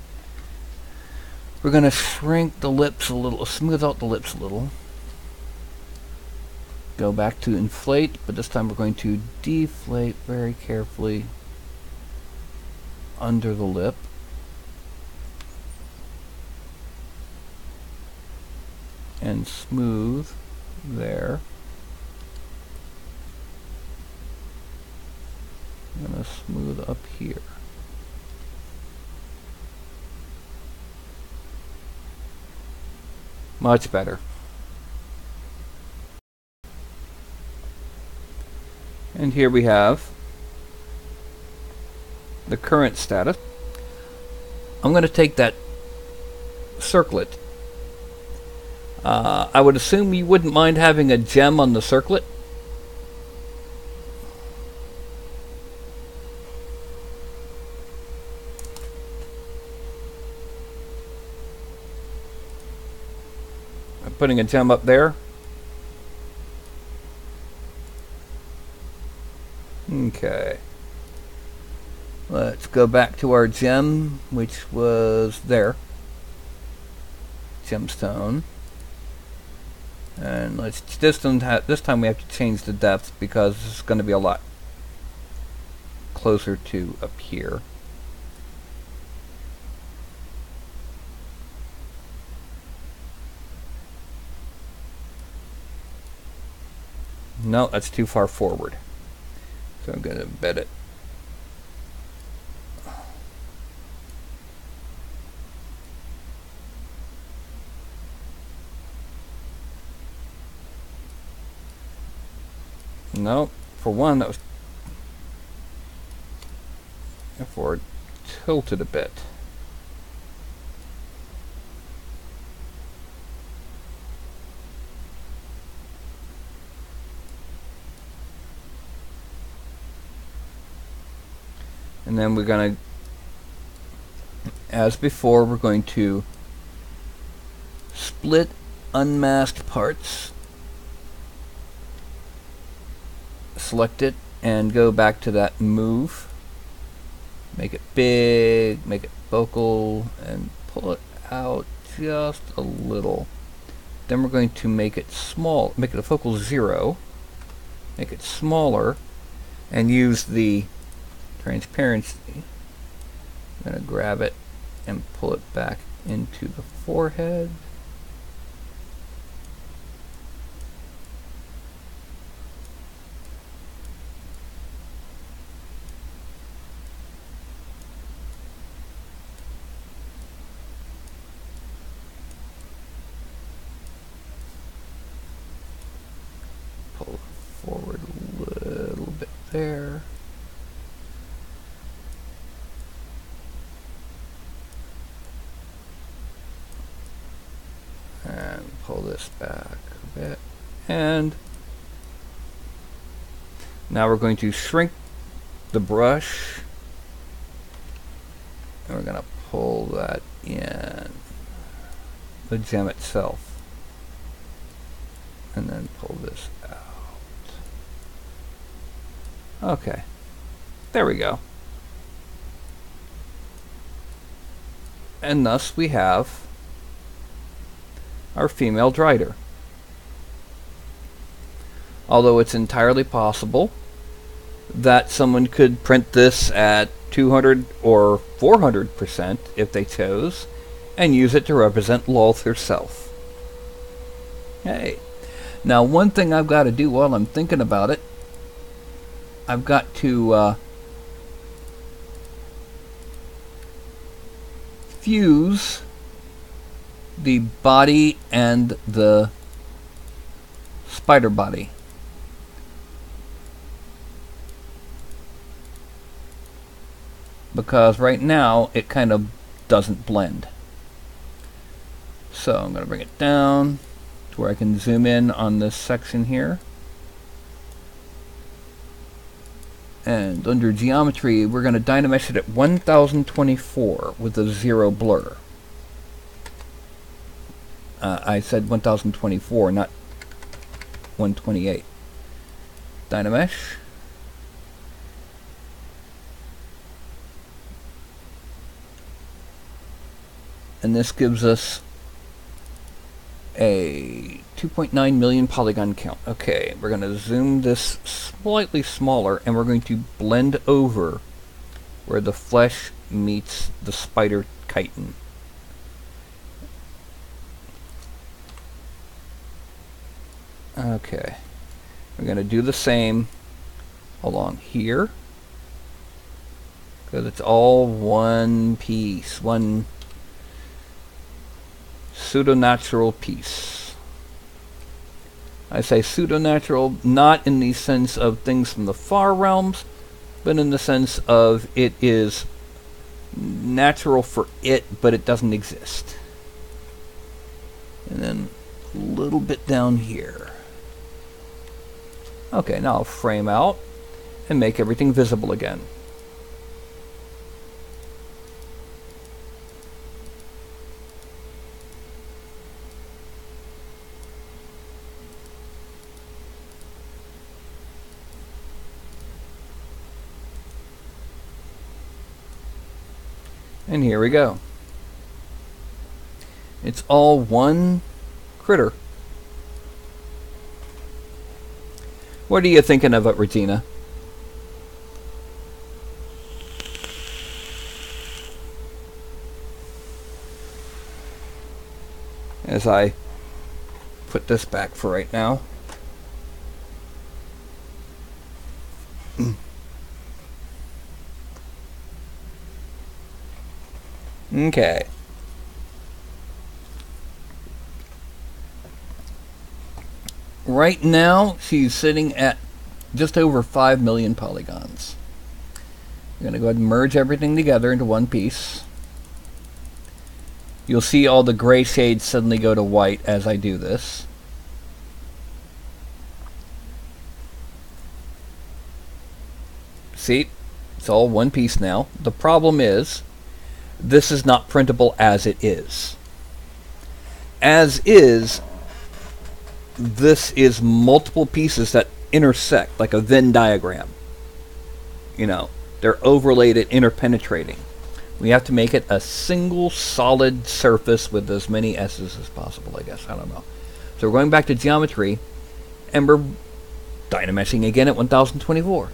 We're going to shrink the lips a little, smooth out the lips a little. Go back to inflate, but this time we're going to deflate very carefully under the lip. And smooth there. I'm going to smooth up here. Much better. And here we have the current status. I'm going to take that circlet. I would assume you wouldn't mind having a gem on the circlet. I'm putting a gem up there. Okay. Let's go back to our gem, which was there. Gemstone. And let's this time we have to change the depth because this is going to be a lot closer to up here. No, that's too far forward. So I'm going to embed it. No, for one, that was therefore tilted a bit. And then we're going to, as before, we're going to split unmasked parts, select it, and go back to that move. Make it big, make it focal, and pull it out just a little. Then we're going to make it small, make it a focal 0, make it smaller, and use the transparency. I'm going to grab it and pull it back into the forehead. Pull forward a little bit there. And pull this back a bit. And now we're going to shrink the brush. And we're going to pull that in. The gem itself. And then pull this out. Okay. There we go. And thus we have our female Drider. Although it's entirely possible that someone could print this at 200 or 400% if they chose, and use it to represent Lolth herself. Hey. Now one thing I've got to do while I'm thinking about it, I've got to fuse the body and the spider body. Because right now it kind of doesn't blend. So I'm going to bring it down to where I can zoom in on this section here. And under geometry, we're going to dynamesh it at 1024 with a 0 blur. I said 1024, not 128. Dynamesh. And this gives us a 2.9 million polygon count. Okay, we're going to zoom this slightly smaller, and we're going to blend over where the flesh meets the spider chitin. Okay, we're going to do the same along here, because it's all one piece, one pseudo-natural piece. I say pseudo-natural not in the sense of things from the far realms, but in the sense of it is natural for it, but it doesn't exist. And then a little bit down here. Okay, now I'll frame out and make everything visible again. And here we go. It's all one critter. What are you thinking of it, Regina? As I put this back for right now. Okay. Right now, she's sitting at just over 5 million polygons. I'm going to go ahead and merge everything together into one piece. You'll see all the gray shades suddenly go to white as I do this. See? It's all one piece now. The problem is, this is not printable as it is. As is, this is multiple pieces that intersect, like a Venn diagram. You know, they're overlaid and interpenetrating. We have to make it a single solid surface with as many S's as possible, I guess. I don't know. So we're going back to geometry, and we're dynameshing again at 1024.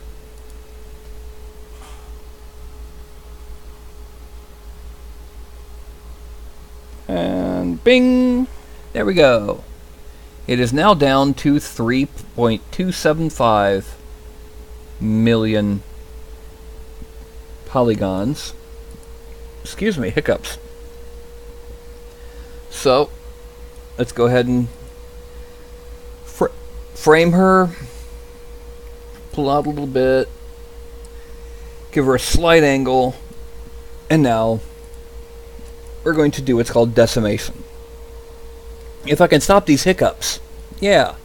And bing! There we go. It is now down to 3.275 million polygons. Excuse me, hiccups. So, let's go ahead and frame her, pull out a little bit, give her a slight angle, and now we're going to do what's called decimation. If I can stop these hiccups. Yeah.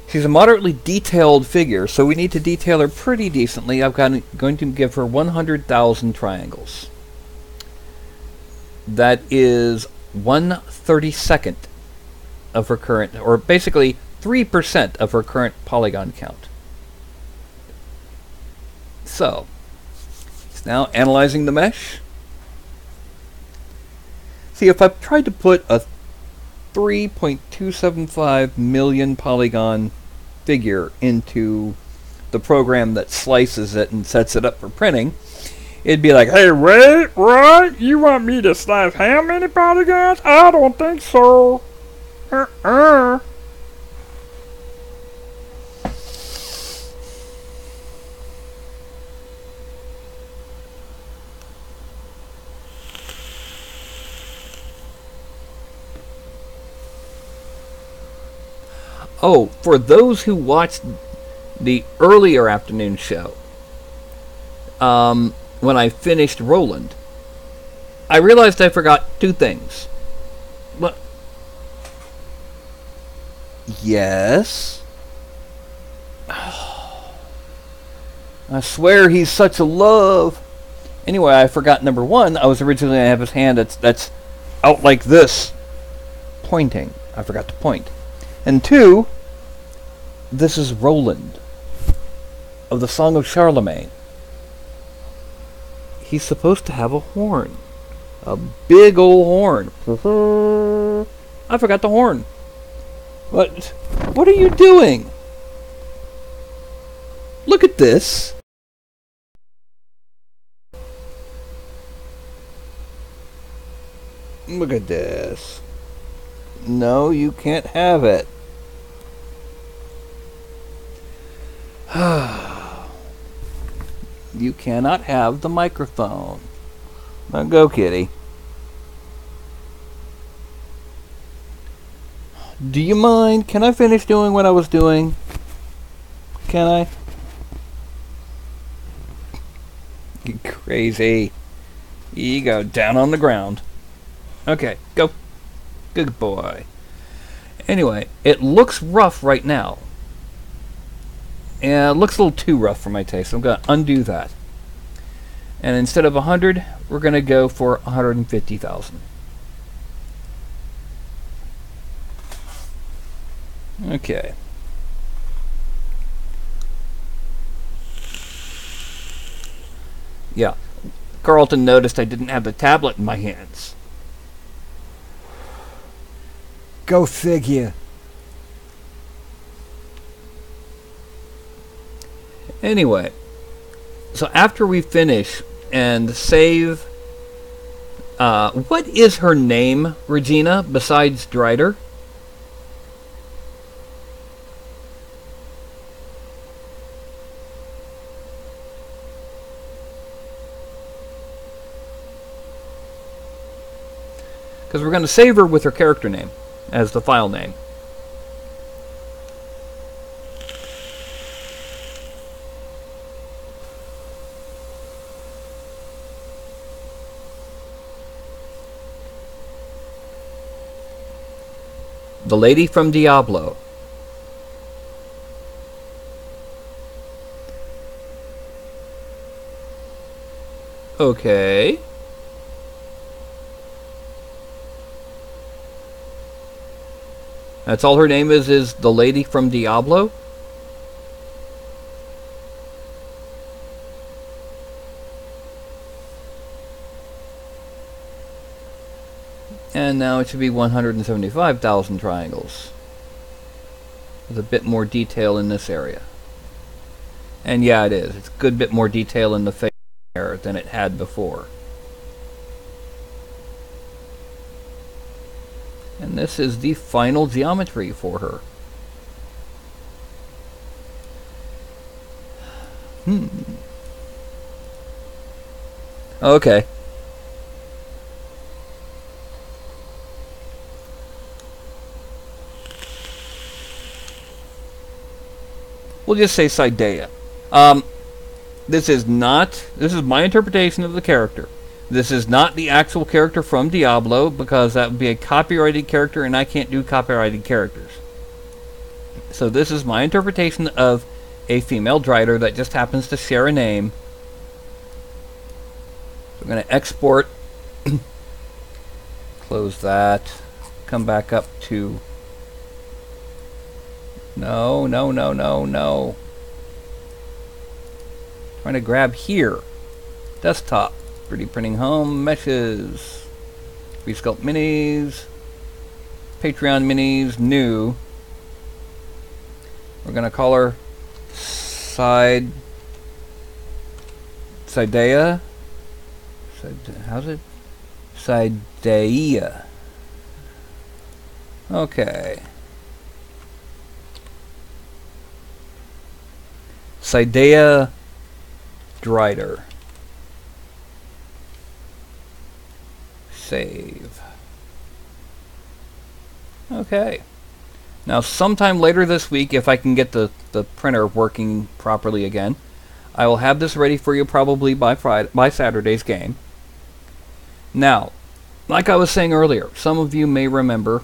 She's a moderately detailed figure, so we need to detail her pretty decently. I'm going to give her 100,000 triangles. That is 1/32 of her current, or basically 3% of her current polygon count. So, it's now analyzing the mesh. See, if I've tried to put a 3.275 million polygon figure into the program that slices it and sets it up for printing, it'd be like, hey, wait, what? You want me to slice how many polygons? I don't think so. Oh, for those who watched the earlier afternoon show, when I finished Roland, I realized I forgot two things. What? Yes. I swear he's such a love. Anyway, I forgot number one. I was originally going to have his hand that's out like this, pointing. I forgot to point. And two, this is Roland of the Song of Charlemagne. He's supposed to have a horn. A big old horn. I forgot the horn. What are you doing? Look at this. Look at this. No, you can't have it. You cannot have the microphone. Now go, kitty. Do you mind? Can I finish doing what I was doing? Can I? You crazy. You go down on the ground. Okay, go. Good boy. Anyway, it looks rough right now. And it looks a little too rough for my taste. So I'm going to undo that. And instead of 100, we're going to go for 150,000. Okay. Yeah. Carlton noticed I didn't have the tablet in my hands. Go figure. Anyway, so after we finish and save... what is her name, Regina, besides Drider? Because we're going to save her with her character name as the file name. The lady from Diablo. Okay. That's all her name is the lady from Diablo? And now it should be 175,000 triangles. With a bit more detail in this area. And yeah, it is. It's a good bit more detail in the face there than it had before. And this is the final geometry for her. Okay. We'll just say Sidea. This is my interpretation of the character. This is not the actual character from Diablo, because that would be a copyrighted character, and I can't do copyrighted characters. So this is my interpretation of a female Drider that just happens to share a name. So I'm going to export, close that, come back up to... No. Trying to grab here. Desktop. 3D printing home. Meshes. Resculpt minis. Patreon minis. New. We're going to call her Sidea. How's it? Sidea. Okay. Sidea Drider. Save. Okay. Now sometime later this week, if I can get the printer working properly again, I will have this ready for you probably by Saturday's game. Now, like I was saying earlier, some of you may remember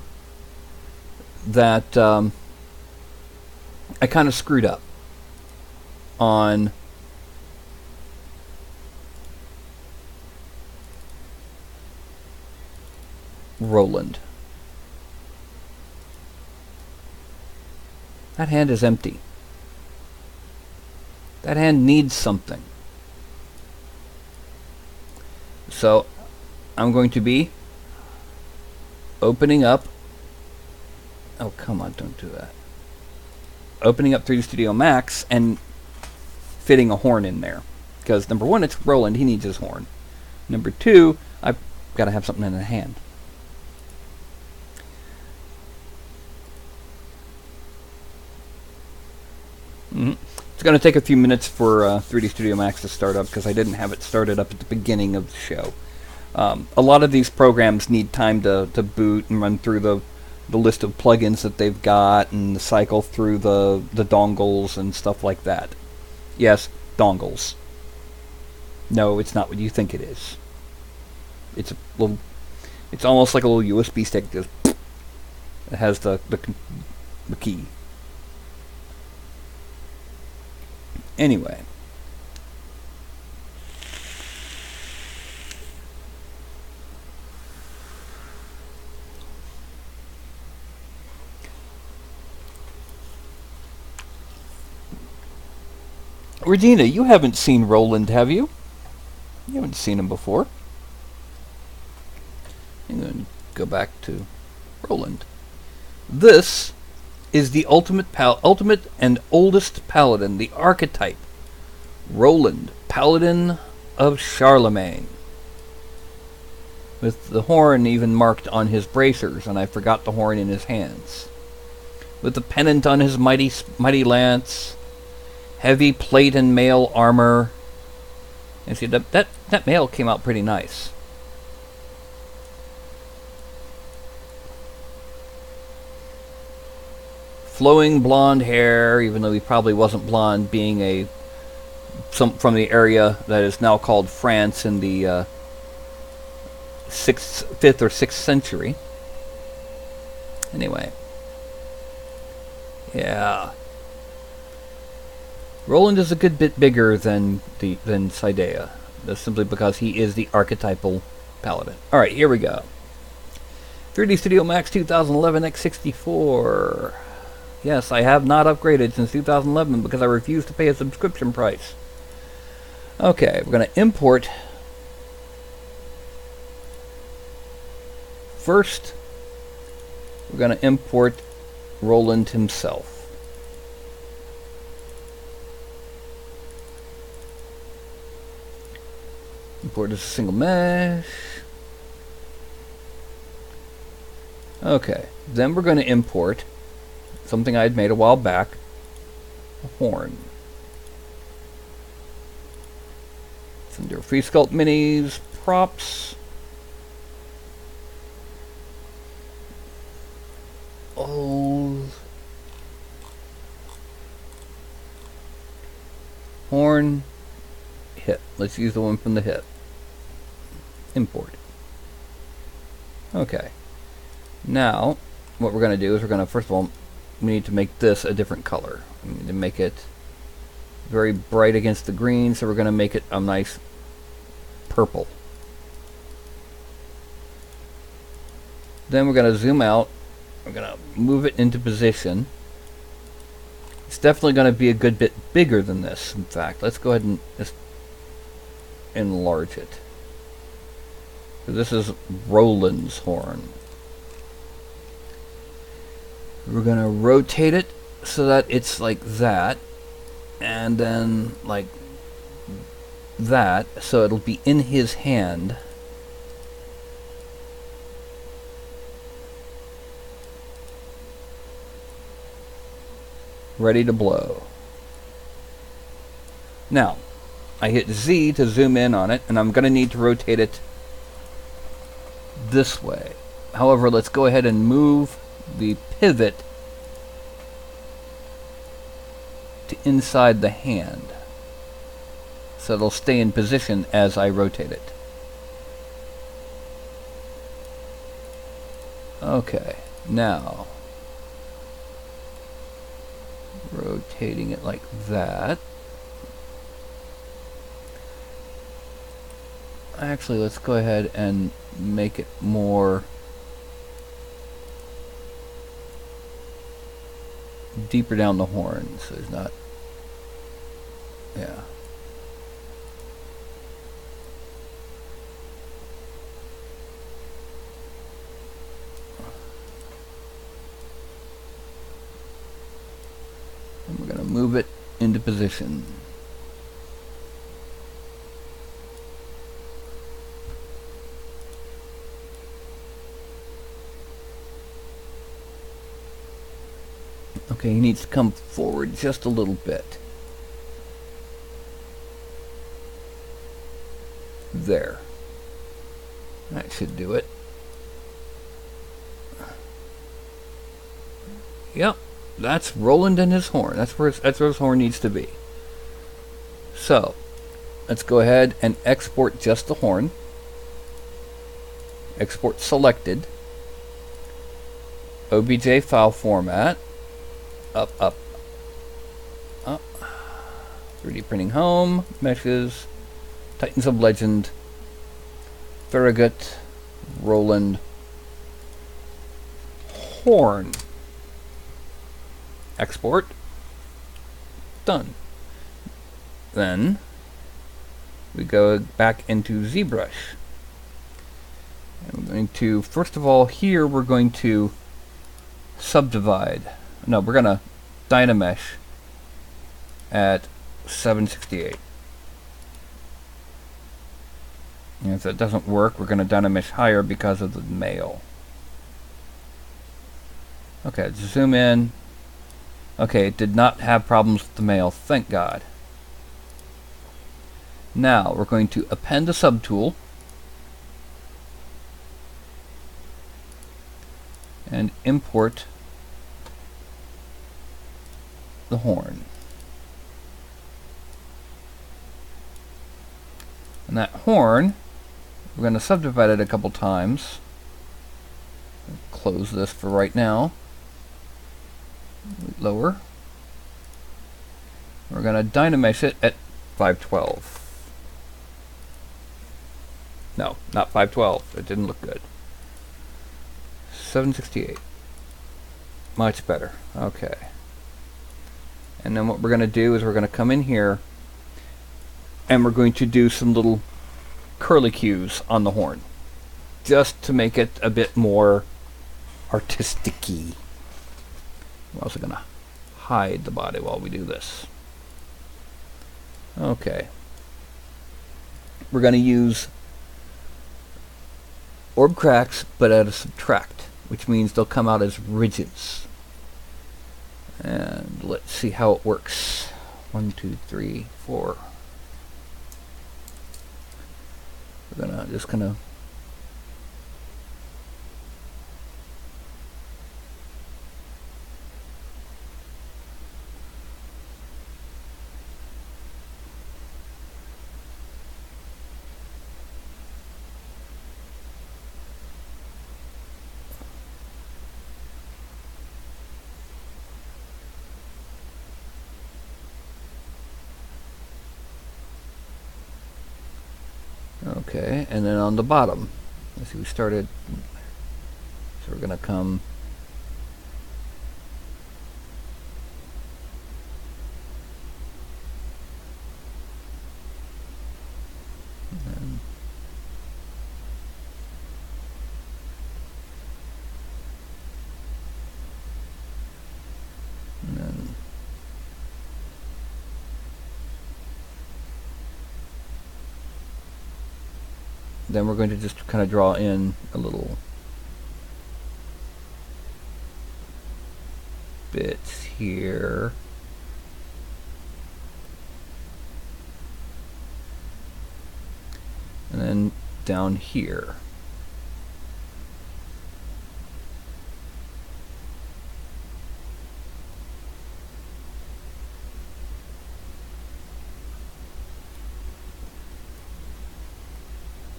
that I kind of screwed up on Roland. That hand is empty. That hand needs something. So I'm going to be opening up... Oh, come on, don't do that. Opening up 3D Studio Max and fitting a horn in there. Because number one, it's Roland, he needs his horn. Number two, I've got to have something in the hand. It's going to take a few minutes for 3D Studio Max to start up, because I didn't have it started up at the beginning of the show. A lot of these programs need time to boot and run through the list of plugins that they've got, and cycle through the dongles and stuff like that. Yes, dongles. No, it's not what you think it is. It's a little... It's almost like a little USB stick. Just it has the key. Anyway. Regina, you haven't seen Roland, have you? You haven't seen him before. I'm going to go back to Roland. This is the ultimate and oldest paladin, the archetype. Roland, Paladin of Charlemagne. With the horn even marked on his bracers, and I forgot the horn in his hands. With the pennant on his mighty lance, heavy plate and mail armor. And see, that mail came out pretty nice. Flowing blonde hair, even though he probably wasn't blonde, being from the area that is now called France in the 5th or 6th century. Anyway. Yeah. Roland is a good bit bigger than Sidea. That's simply because he is the archetypal paladin. Alright, here we go. 3D Studio Max 2011 x64. Yes, I have not upgraded since 2011 because I refuse to pay a subscription price. Okay, we're going to import. First, we're going to import Roland himself. Import as a single mesh. Okay, then we're going to import something I had made a while back, a horn. It's under Free Sculpt Minis, props. Horn, hip. Let's use the one from the hip. Import. Okay. Now, what we're going to do is we're going to, first of all, we need to make this a different color. We need to make it very bright against the green, so we're going to make it a nice purple. Then we're going to zoom out. We're going to move it into position. It's definitely going to be a good bit bigger than this, in fact. Let's go ahead and just enlarge it. So this is Roland's horn. We're going to rotate it so that it's like that, and then like that, so it'll be in his hand. Ready to blow. Now, I hit Z to zoom in on it, and I'm going to need to rotate it this way. However, let's go ahead and move the pivot to inside the hand, so it'll stay in position as I rotate it. Okay, now rotating it like that. Actually, let's go ahead and make it more deeper down the horn, so it's not, yeah. And we're going to move it into position. Okay, he needs to come forward just a little bit. There. That should do it. Yep, that's Roland and his horn. That's where his horn needs to be. So, let's go ahead and export just the horn. Export selected. OBJ file format. Up, up, up. 3D printing home, meshes, Titans of Legend, Farragut, Roland, horn. Export. Done. Then we go back into ZBrush. And we're going to, first of all, here we're going to subdivide. No, we're going to Dynamesh at 768. And if that doesn't work, we're going to Dynamesh higher because of the male. Okay, let's zoom in. Okay, it did not have problems with the male, thank God. Now, we're going to append a subtool. And import the horn. And that horn, we're going to subdivide it a couple times. Close this for right now. Lower. We're going to Dynamesh it at 512. No, not 512. It didn't look good. 768. Much better. Okay. And then what we're going to do is we're going to come in here and we're going to do some little curlicues on the horn, just to make it a bit more artistic-y. We're also going to hide the body while we do this. Okay. We're going to use orb cracks, but at a subtract, which means they'll come out as ridges. And let's see how it works. 1, 2, 3, 4. We're gonna just kind of okay, and then on the bottom, let's see, we started, so we're going to come and then then we're going to just kind of draw in a little bits here. And then down here.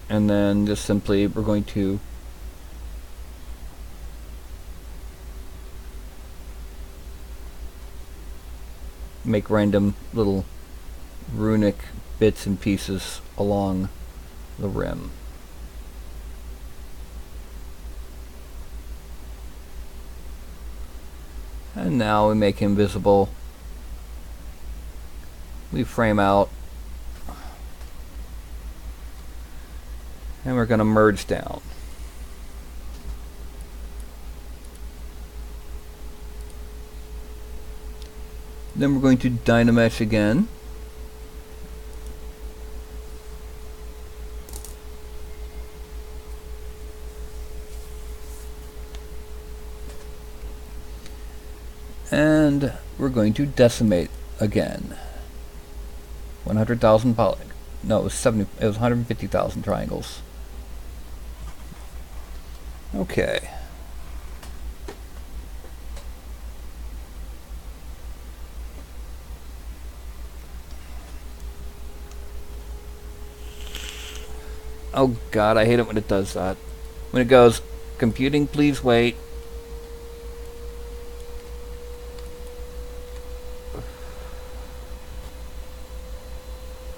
And then just simply we're going to make random little runic bits and pieces along the rim. And now we make him visible. We frame out. And we're going to merge down. Then we're going to Dynamesh again. And we're going to decimate again. 100,000 poly. No, it was 150,000 triangles. Okay. Oh God, I hate it when it does that. When it goes, computing, please wait.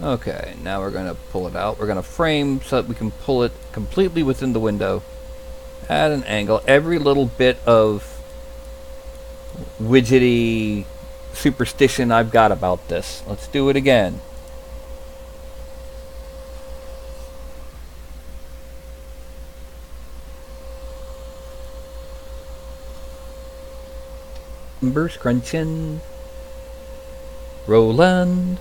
Okay, now we're going to pull it out. We're going to frame so that we can pull it completely within the window at an angle. Every little bit of widgety superstition I've got about this. Let's do it again. Embers crunching. Roland.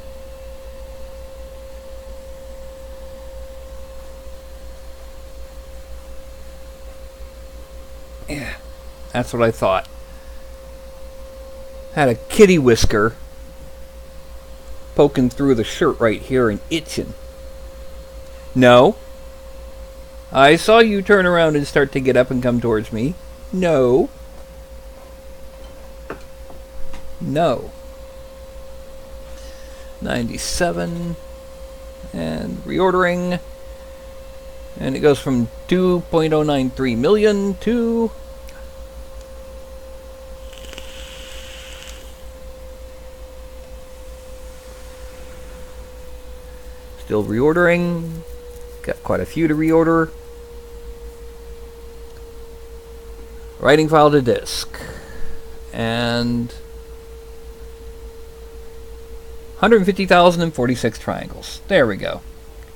Yeah, that's what I thought. Had a kitty whisker poking through the shirt right here and itching. No. I saw you turn around and start to get up and come towards me. No. No. 97. And reordering. And it goes from 2.093 million to... Still reordering. Got quite a few to reorder. Writing file to disk. And 150,046 triangles. There we go.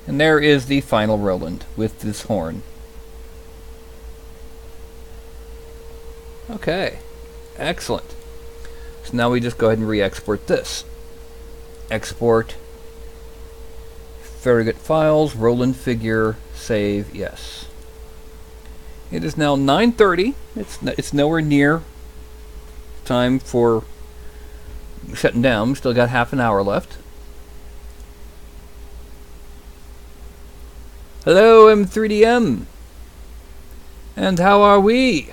And there is the final Roland with this horn. Okay. Excellent. So now we just go ahead and re-export this. Export. Very good files. Roland figure. Save. Yes. It is now 9:30. It's nowhere near time for shutting down. We still got half an hour left. Hello, M3DM. And how are we?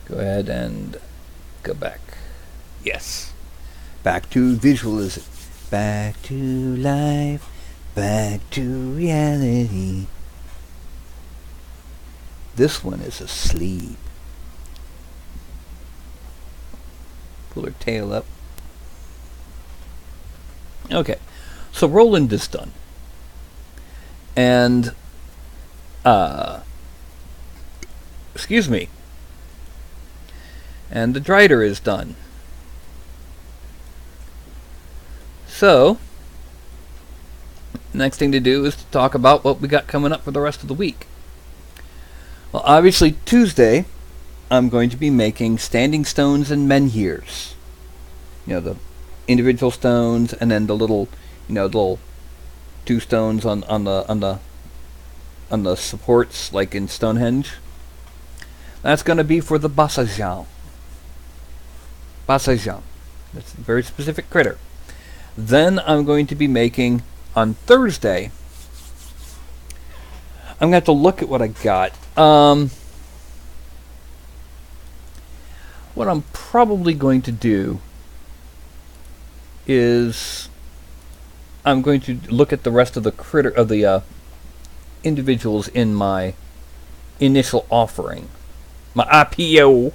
Go ahead and go back. Yes. Back to visualism. Back to life. Back to reality. This one is asleep. Pull her tail up. Okay. So Roland is done. And, excuse me. And the Drider is done. So, next thing to do is to talk about what we got coming up for the rest of the week. Well, obviously Tuesday, I'm going to be making standing stones and menhirs. You know, the individual stones, and then the little, you know, little two stones on the supports, like in Stonehenge. That's going to be for the Bassajan. Bassajan. That's a very specific critter. Then I'm going to be making, on Thursday, I'm going to have to look at what I got. What I'm probably going to do is I'm going to look at the rest of the critter of the individuals in my initial offering, my IPO,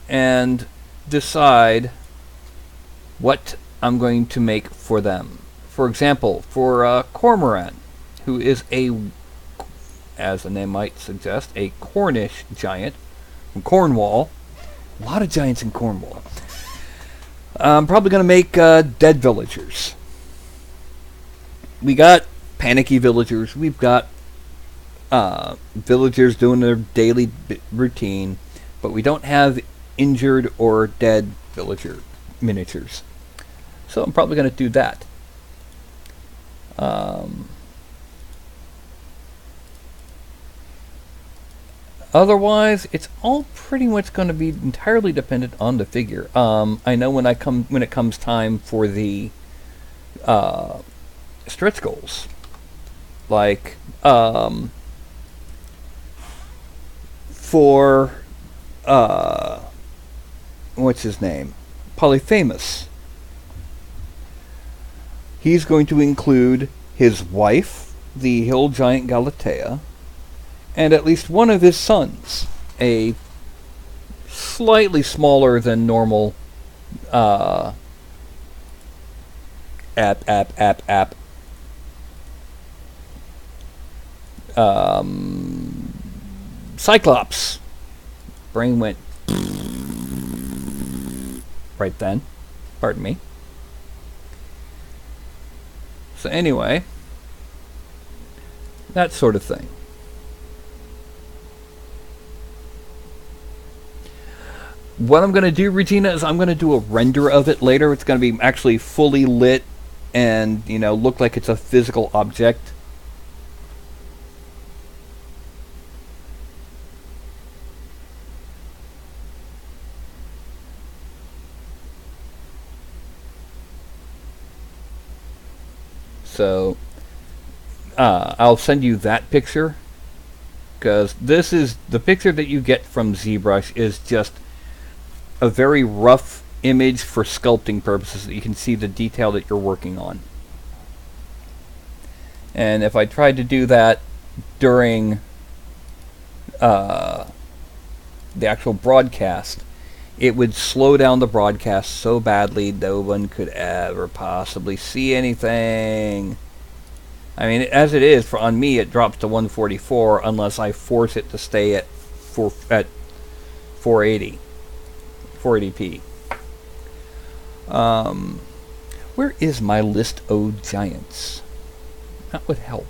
and decide what I'm going to make for them. For example, for Cormoran, who is as the name might suggest, a Cornish giant from Cornwall. A lot of giants in Cornwall. I'm probably going to make dead villagers. We got panicky villagers. We've got villagers doing their daily routine, but we don't have injured or dead villager miniatures. So I'm probably going to do that. Otherwise, it's all pretty much going to be entirely dependent on the figure. I know when it comes time for the stretch goals, like for what's his name, Polyphemus. He's going to include his wife, the hill giant Galatea, and at least one of his sons, a slightly smaller than normal Cyclops. Brain went right then. Pardon me. So anyway, that sort of thing. What I'm going to do, Regina, is I'm going to do a render of it later. It's going to be actually fully lit and, you know, look like it's a physical object. So, I'll send you that picture, because this is the picture that you get from ZBrush is just a very rough image for sculpting purposes, that you can see the detail that you're working on. And if I tried to do that during the actual broadcast, it would slow down the broadcast so badly no one could ever possibly see anything. I mean, as it is, on me it drops to 144 unless I force it to stay at 480. 480p. Where is my list o' giants? That would help.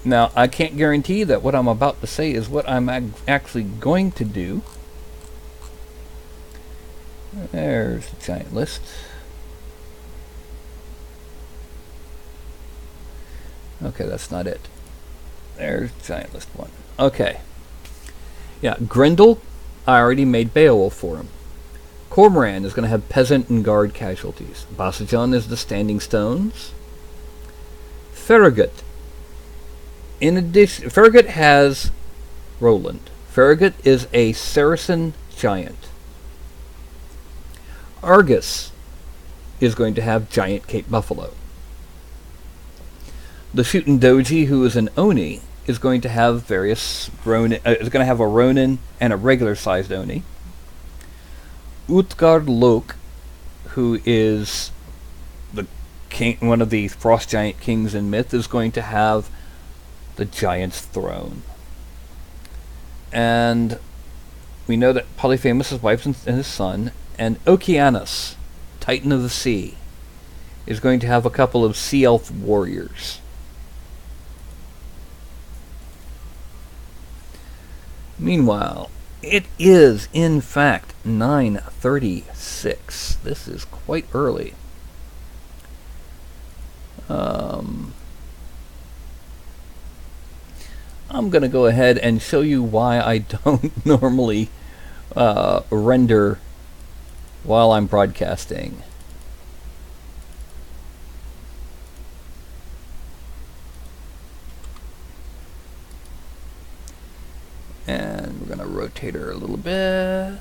Now, I can't guarantee that what I'm about to say is what I'm actually going to do. There's the giant list. Okay, that's not it. There's giant list 1. Okay. Yeah, Grendel, I already made Beowulf for him. Cormoran is going to have peasant and guard casualties. Basijan is the standing stones. Farragut. In addition, Farragut has Roland. Farragut is a Saracen giant. Argus is going to have giant Cape Buffalo. The Shootin' Doji, who is an Oni, is going to have various Ronin, is going to have a Ronin and a regular-sized Oni. Utgard Loke, who is the king, one of the frost giant kings in myth, is going to have the giant's throne. And we know that Polyphemus' wife and his son, and Okeanos, Titan of the Sea, is going to have a couple of sea elf warriors. Meanwhile, it is, in fact, 9:36. This is quite early. I'm going to go ahead and show you why I don't normally render while I'm broadcasting. And we're going to rotate her a little bit.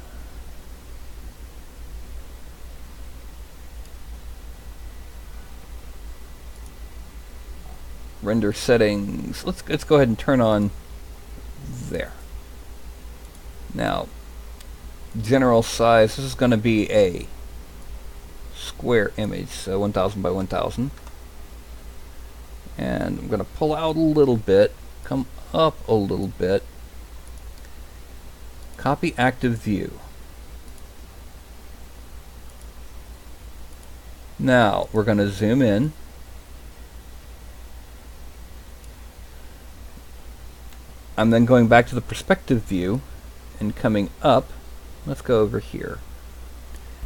Render settings. Let's go ahead and turn on there. Now, general size. This is going to be a square image, so 1000 by 1000. And I'm going to pull out a little bit, come up a little bit. Copy active view. Now we're going to zoom in. I'm then going back to the perspective view and coming up. Let's go over here.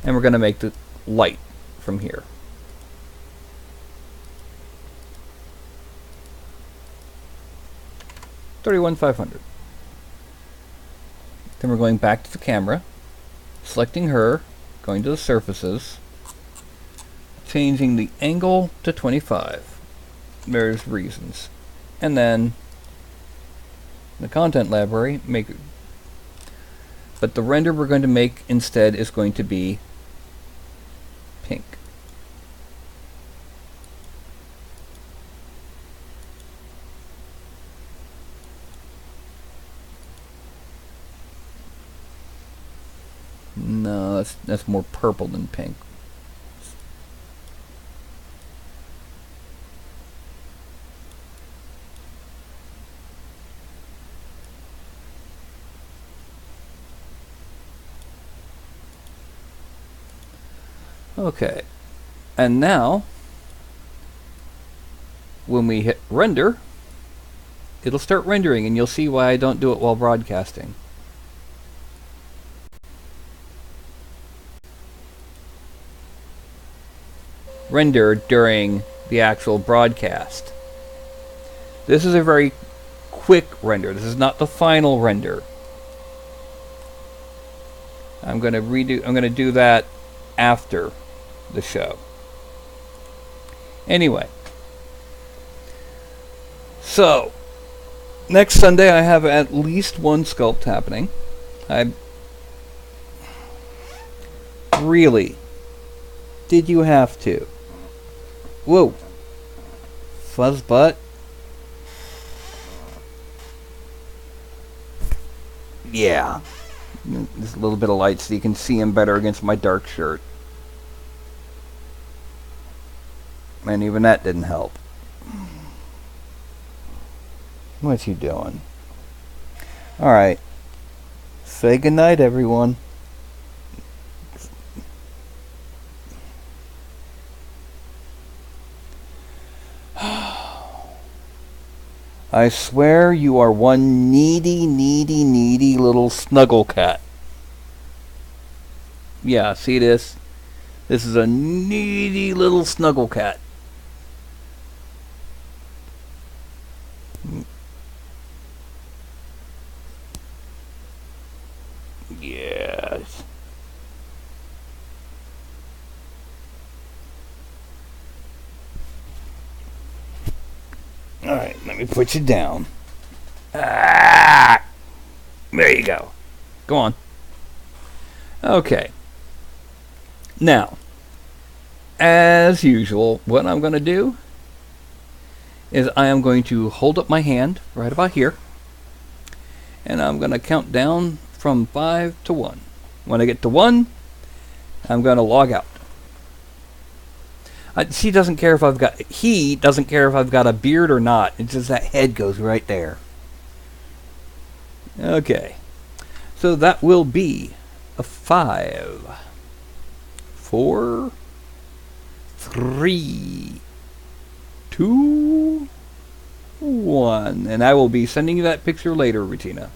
And we're going to make the light from here. $31,500. Then we're going back to the camera, selecting her, going to the surfaces, changing the angle to 25. There's reasons. And then the content library, make it. But the render we're going to make instead is going to be pink. No, that's more purple than pink. Okay. And now, when we hit render, it'll start rendering, and you'll see why I don't do it while broadcasting. Render during the actual broadcast. This is a very quick render. This is not the final render. I'm going to do that after the show. Anyway. So, next Sunday I have at least one sculpt happening. Really? Did you have to? Whoa. Fuzzbutt. Yeah. Just a little bit of light so you can see him better against my dark shirt. And even that didn't help. What you doing? Alright. Say goodnight, everyone. I swear you are one needy, needy, needy little snuggle cat. Yeah, see this? This is a needy little snuggle cat. Yes. Alright, let me put you down. Ah! There you go. Go on. Okay. Now, as usual, what I'm going to do is I am going to hold up my hand right about here, and I'm going to count down from 5 to 1. When I get to 1, I'm going to log out. He doesn't care if I've got a beard or not. It's just that head goes right there. Okay. So that will be a 5, 4, 3, 2, 1. And I will be sending you that picture later, Regina.